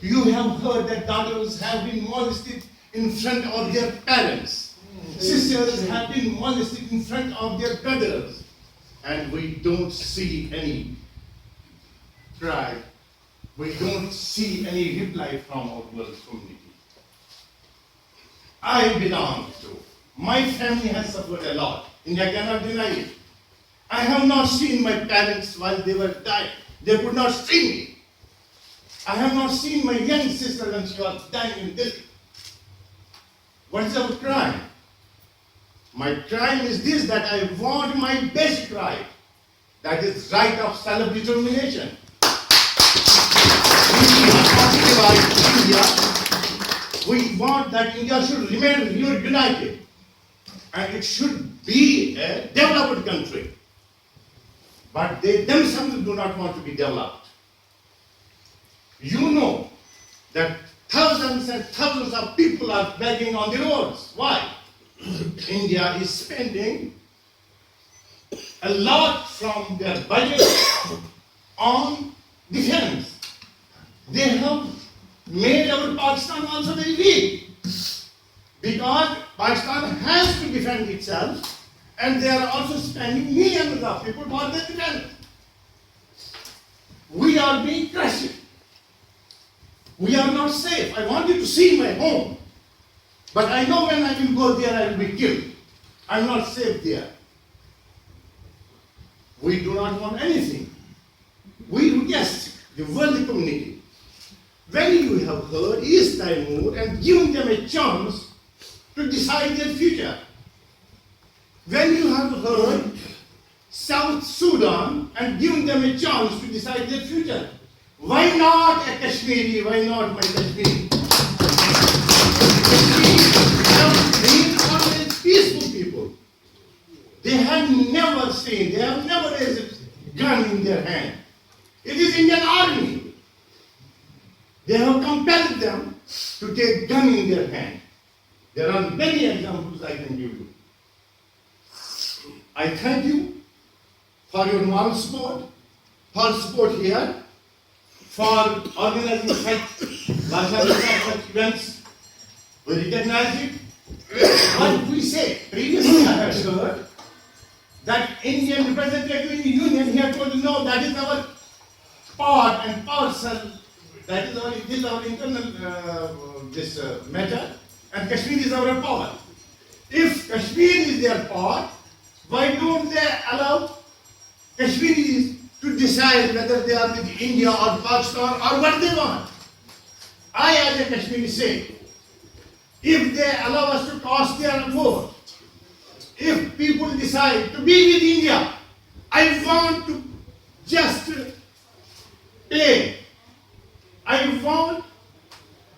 You have heard that daughters have been molested in front of their parents. Sisters have been molested in front of their brothers. And we don't see any cry. We don't see any reply from our world community. I belong to. My family has suffered a lot. India cannot deny it. I have not seen my parents while they were dying. They could not see me. I have not seen my young sister when she was dying in Delhi. What is our crime? My crime is this, that I want my basic right. That is right of self-determination. We want that India should remain united. And it should be be a developed country. But they themselves do not want to be developed. You know that thousands and thousands of people are begging on the roads. Why? India is spending a lot from their budget on defense. They have made our Pakistan also very weak, because Pakistan has to defend itself, and they are also spending millions of people for their defense. We are being crushed. We are not safe. I want you to see my home, but I know when I will go there, I will be killed. I am not safe there. We do not want anything. We request the world community, when you have heard East Timor and given them a chance to decide their future, when you have heard South Sudan and given them a chance to decide their future, why not a Kashmiri? Why not my Kashmiri? Kashmiri have been always peaceful people. They have never seen, they have never raised a gun in their hand. It is Indian army. They have compelled them to take gun in their hand. There are many examples I can give you. I thank you for your moral support, for support here, for organizing such events. We recognize it. What we say, previously I have heard that Indian representative in the union here told you, no, that is our part and parcel, that is our internal matter, and Kashmir is our part. If Kashmir is their part, why don't they allow Kashmiris to decide whether they are with India or Pakistan or what they want? I as a Kashmiri say, if they allow us to cast their vote, if people decide to be with India, I want to just pay. I want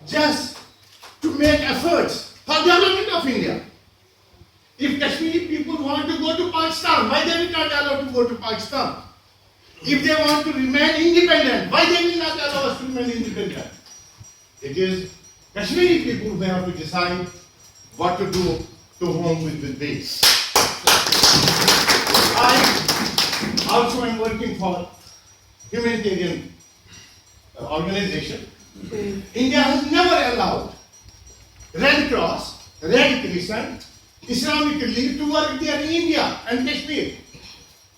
just to make efforts for the development of India. If Kashmiri people want to go to Pakistan, why they will not allow to go to Pakistan? If they want to remain independent, why they will not allow us to remain independent? It is Kashmiri people who have to decide what to do to whom with this. I also am working for humanitarian organization. India has never allowed Red Cross, Red Crescent, Islamic Relief to work there in India and Kashmir.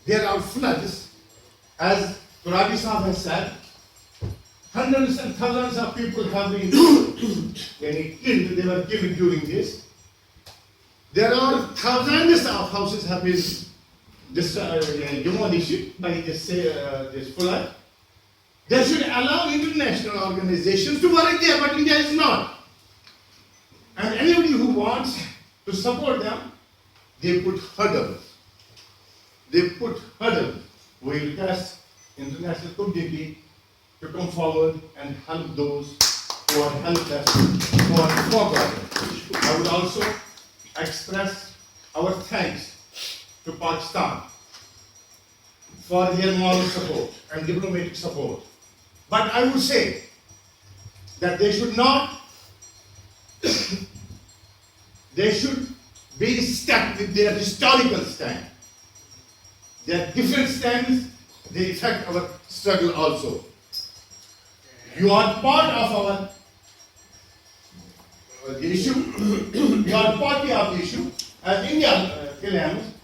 There are floods, as Qurban Sahib has said, hundreds and thousands of people have been killed, they were killed during this. There are thousands of houses have been demolished by this flood. They should allow international organizations to work there, but India is not. And anybody who wants to support them, they put hurdles. They put hurdles. We request international community to come forward and help those who are helpless, who are forgotten. I would also express our thanks to Pakistan for their moral support and diplomatic support. But I would say that they should not, they should be stuck with their historical stand. Their different stands, they affect our struggle also. You are part of the issue, you are party of the issue, as India claims,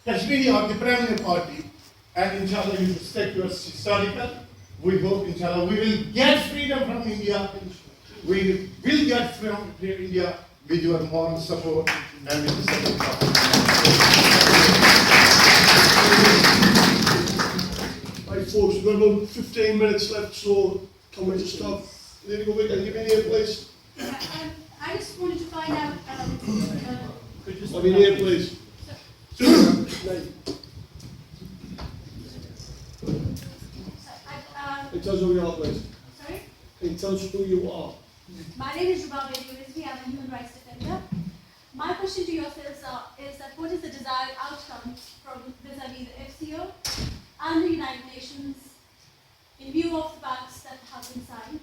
Kashmiri are the primary party, and inshallah you stick to us historical. We hope inshallah we will get freedom from India, we will get from India with your moral support and with the support of Right folks, we've got about 15 minutes left, so can we just stop? Lady, go back and give me here, please. I just wanted to find out. Have me here, please. It tells who you are, please. Sorry? It tells who you are. My name is Rubal Bedi. I'm a human rights defender. My question to yourselves is that what is the desired outcome from vis-à-vis the FCO and the United Nations in view of the pacts that have been signed.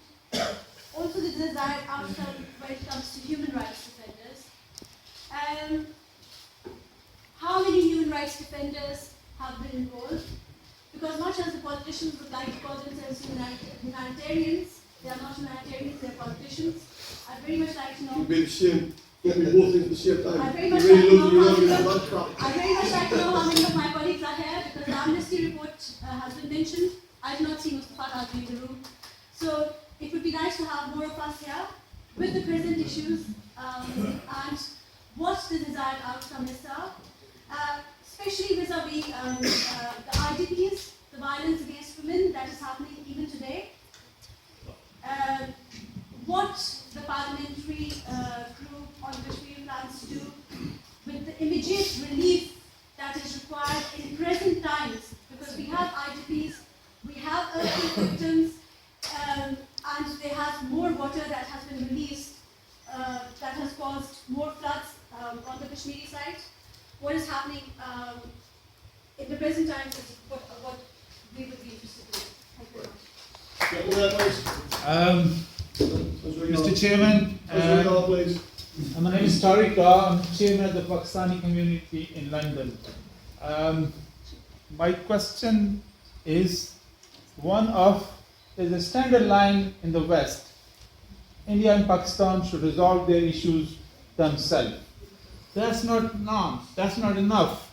Also the desired outcome when it comes to human rights defenders. How many human rights defenders have been involved? Because much as the politicians would like to call themselves humanitarians, they are not humanitarians, they are politicians. I'd very much like to know. You'd be the same. You'd be both things at the same time. I'd very You much really like to love know you how know many you're of- not crap. I'd very much like to know how many of my colleagues are here because the amnesty report has been mentioned. I do not see Mustafa in the room. So it would be nice to have more of us here with the present issues and what the desired outcome is, sir. Especially vis-a-vis the IDPs, the violence against women that is happening even today. What the parliamentary group on Kashmir plans to do with the immediate relief that is required in present times, because we have IDPs, we have earthquake victims, and there has more water that has been released that has caused more floods on the Kashmiri side. What is happening in the present times is what we would be interested in. Thank you very much. Mr. Chairman, my name is Tariq. I'm chairman of the Pakistani community in London. My question is there's a standard line in the West. India and Pakistan should resolve their issues themselves. That's not enough.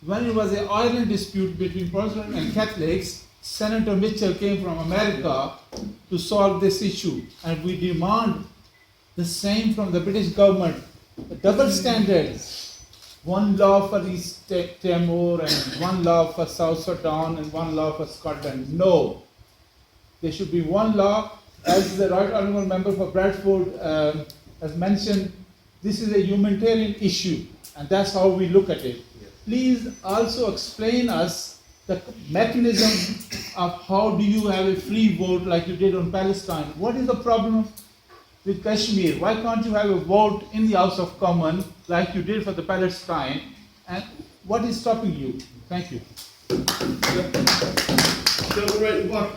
When it was an Ireland dispute between Protestants and Catholics, Senator Mitchell came from America to solve this issue, and we demand the same from the British government. A double standards, one law for East Timor and one law for South Sudan and one law for Scotland. No, there should be one law. As the Right Honourable Member for Bradford has mentioned, this is a humanitarian issue, and that's how we look at it. Please also explain us the mechanism of how do you have a free vote like you did on Palestine. What is the problem with Kashmir? Why can't you have a vote in the House of Commons like you did for the Palestine? And what is stopping you? Thank you. Gentleman right in the back.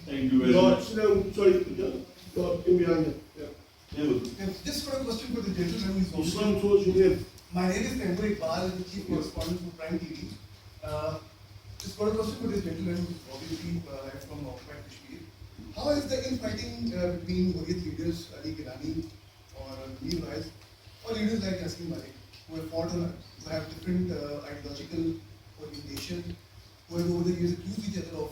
Thank you very much. Sorry, go in behind you. Just got a question for the gentleman who is Islam towards you here. My name is Temple Iqbal, I'm the chief correspondent for Prime TV. Just got a question for this gentleman who is obviously from occupied Kashmir. How is the infighting between Mohit leaders, Ali Gilani or Neil Rice, or leaders like Yasmin Malik, who have fought on, who have different ideological orientation, who have over the years accused each other of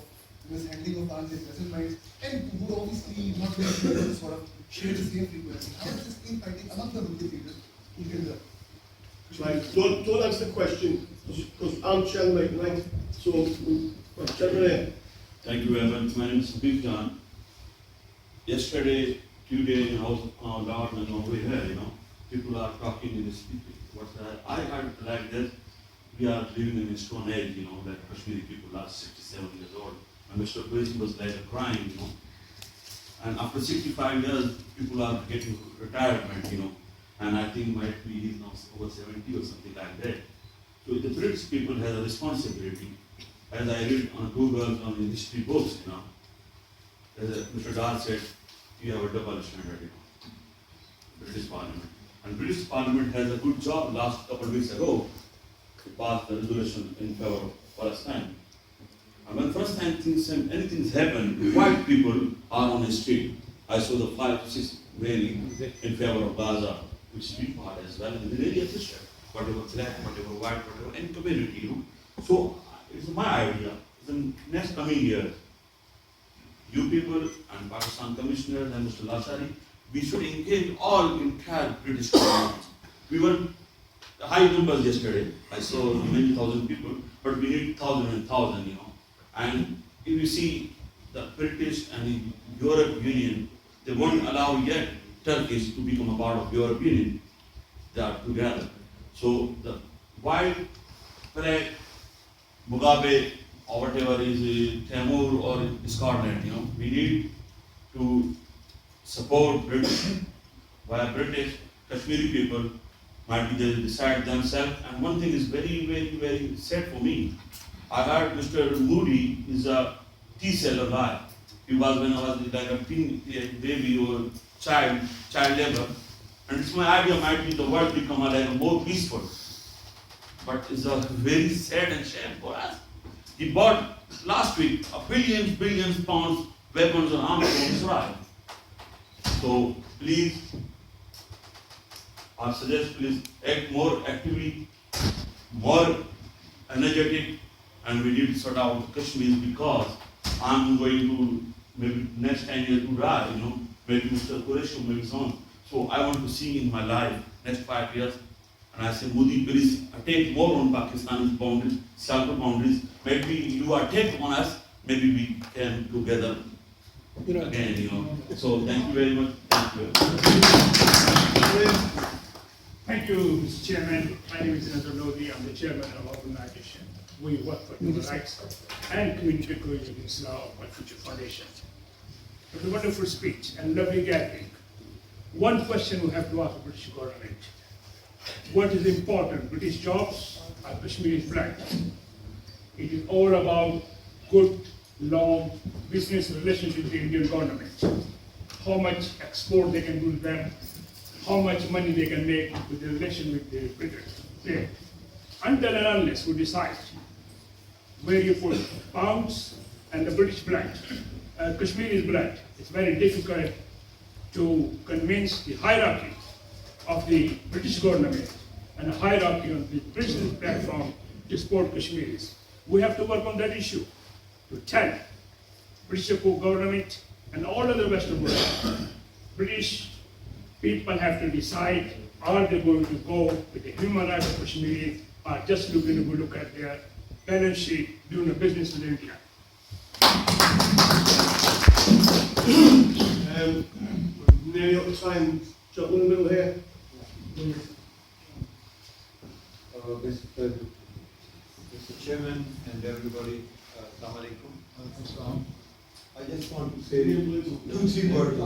mishandling of arms and vessel rights, and who would obviously not be able to sort of share the same frequency? How is this infighting among the Muslim leaders in the Right, don't answer the question, because I'm chairman tonight, so, chairman here. Thank you very much. My name is Habib Khan. Yesterday, Tuesday in the House of Lords and over here, people are talking in this people. I heard like that we are living in a stone age, that Kashmiri people are 67 years old. And Mr. Qureshi was like crying, And after 65 years, people are getting retirement, And I think might be he's now over 70 or something like that. So the British people have a responsibility. As I read on Google, on the history books, as Mr. Dar said, you have a double standard, British Parliament. And British Parliament has a good job last couple of weeks ago to pass the resolution in favor of Palestine. And when first time anything's happened, white people are on the street. I saw the 5 to 6 railing in favor of Gaza, which we part as well, and we really appreciate whatever black, whatever white, whatever, any community, So it's my idea, in the next coming year, you people and Pakistan commissioners and Mr. Lasharie, we should engage all entire British community. We were high numbers yesterday. I saw many thousand people, but we need thousand and thousand, And if you see the British and the Europe Union, they won't allow yet Turkish to become a part of Europe Union. They are together. So the white flag, Mugabe, or whatever is Timor or Scotland, we need to support British, via British, Kashmiri people Might be they decide themselves. And one thing is very, very, very sad for me. I heard Mr. Moody is a tea seller guy. He was when I was like a teen baby or child labor. And it's my idea might be the world become like more peaceful. But it's a very sad and shame for us. He bought last week billions pounds weapons and arms from Israel. So please, I suggest please act more actively, more energetic, and we need to sort out Kashmir because I'm going to maybe next 10 years to die, maybe Mr. Qureshi, maybe so on. So I want to see in my life next 5 years. And I say, Modi, please take more on Pakistani's boundaries, Sialkot boundaries. Maybe you are take on us, maybe we can together again, So thank you very much. Thank you. Thank you, Mr. Chairman. My name is Nazar Lodi. I'm the chairman of our organization. We work for human rights and community cohesion in Islam of My Future Foundation. It was a wonderful speech and lovely gathering. One question we have to ask the British government. What is important? British jobs or Kashmiri's blood? It is all about good, long business relationship with the Indian government. How much export they can do to them, how much money they can make with the relation with the British. Until and unless we decide where you put pounds and the British blood, Kashmiri's blood, it's very difficult to convince the hierarchy of the British government and the hierarchy on the British platform to support Kashmiris. We have to work on that issue to tell British government and all other Western world, British people have to decide, are they going to go with the human rights of Kashmiri or just looking to look at their balance sheet doing a business with India. Nearly up to time, jump in the middle here. Mr. Chairman and everybody, Assalamu alaikum. I just want to say 2-3 words.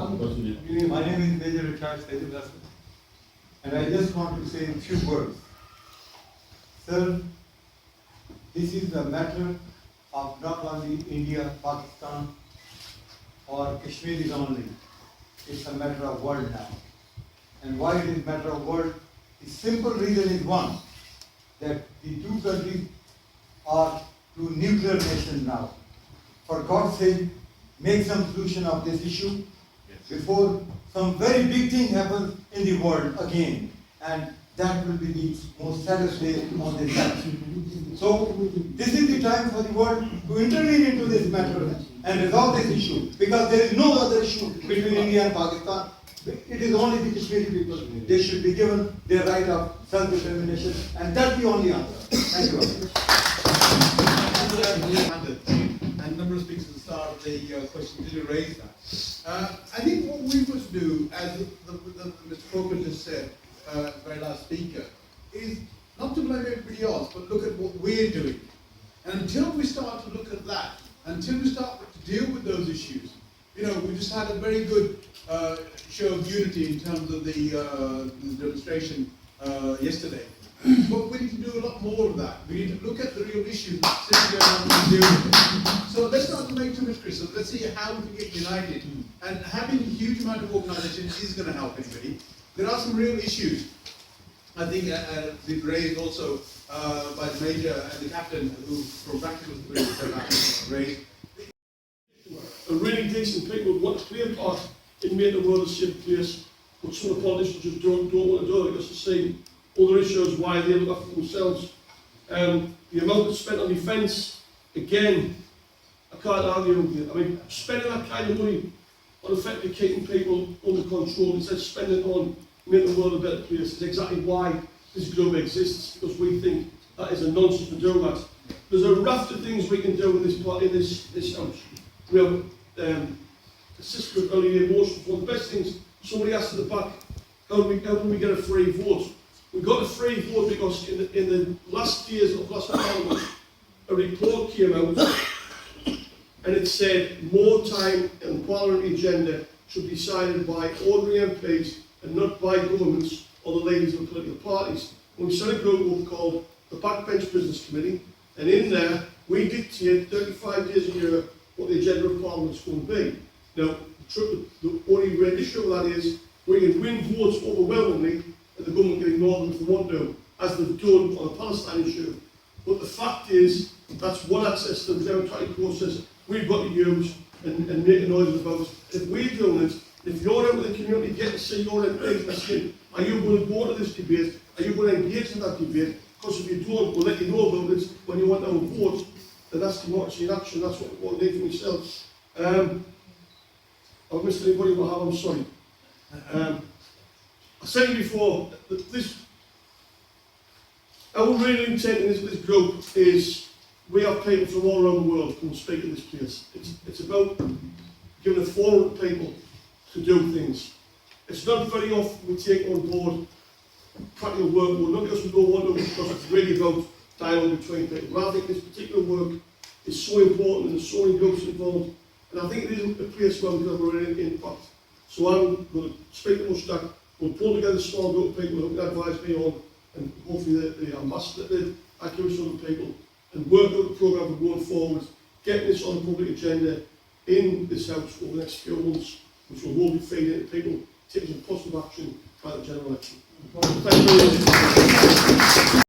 My name is Major Retired Syed, and I just want to say a few words. Sir, this is a matter of not only India, Pakistan, or Kashmir only. It's a matter of world now. And why it is a matter of world? The simple reason is one, that the two countries are two nuclear nations now. For God's sake, make some solution of this issue before some very big thing happens in the world again. And that will be the most saddest day on this earth. So this is the time for the world to intervene into this matter and resolve this issue, because there is no other issue between India and Pakistan. It is only the Kashmiri people. They should be given their right of self-determination, and that's the only answer. Thank you very much. And a number of speakers at the start of the question did raise that. I think what we must do, as Mr. Corbett just said, the very last speaker, is not to blame everybody else, but look at what we're doing. And until we start to look at that, until we start to deal with those issues, we just had a very good show of unity in terms of the demonstration yesterday. But we need to do a lot more of that. We need to look at the real issues, sit down and deal with it. So let's not make too much criticism. Let's see how we can get united. And having a huge amount of organisation is going to help anybody. There are some real issues, I think, been raised also by the Major and the Captain, who from practical experience raised. A really decent people want to play a part in making the world a safe place, but some of the politicians just don't want to do it because they see other issues why they look after themselves. The amount that's spent on defence, again, I can't argue with you. I mean, spending that kind of money on effectively keeping people under control instead of spending it on making the world a better place is exactly why this group exists, because we think that is a nonsense to do that. There's a raft of things we can do in this house. We have assist with early emotions. One of the best things, somebody asked at the back, how can we get a free vote? We got a free vote because in the last years of last Parliament, a report came out and it said more time in the parliamentary agenda should be decided by ordinary MPs and not by governments or the ladies of the political parties. And we set a group up called the Backbench Business Committee, and in there we dictate 35 days a year what the agenda of Parliament is going to be. Now, the only real issue of that is we can win votes overwhelmingly and the government can ignore them if they want to, as they've done on the Palestine issue. But the fact is, that's one access to the democratic process we've got to use and make a noise about. If we're doing it, if you're out in the community getting to see your MPs and saying, are you going to go to this debate? Are you going to engage in that debate? Because if you don't, we'll let you know about it when you want to vote. Then that's democracy in action. That's what I need for myself. I've missed anybody, but I'm sorry. I said it before, that our real intent in this group is we have people from all around the world come and speak in this place. It's about giving a forum to people to do things. It's not very often we take on board practical work, not because we don't want to, because it's really about dialogue between people. But I think this particular work is so important and there's so many groups involved. And I think it is a place where we can have a real impact. So I'm going to speak to Mushtaq, we'll pull together a small group of people who can advise me on, and hopefully the ambassador, the accusation of the people, and work out the programme for going forward, getting this on the public agenda in this House over the next few months, which will hopefully feed into people taking some positive action by the general election. Thank you very much.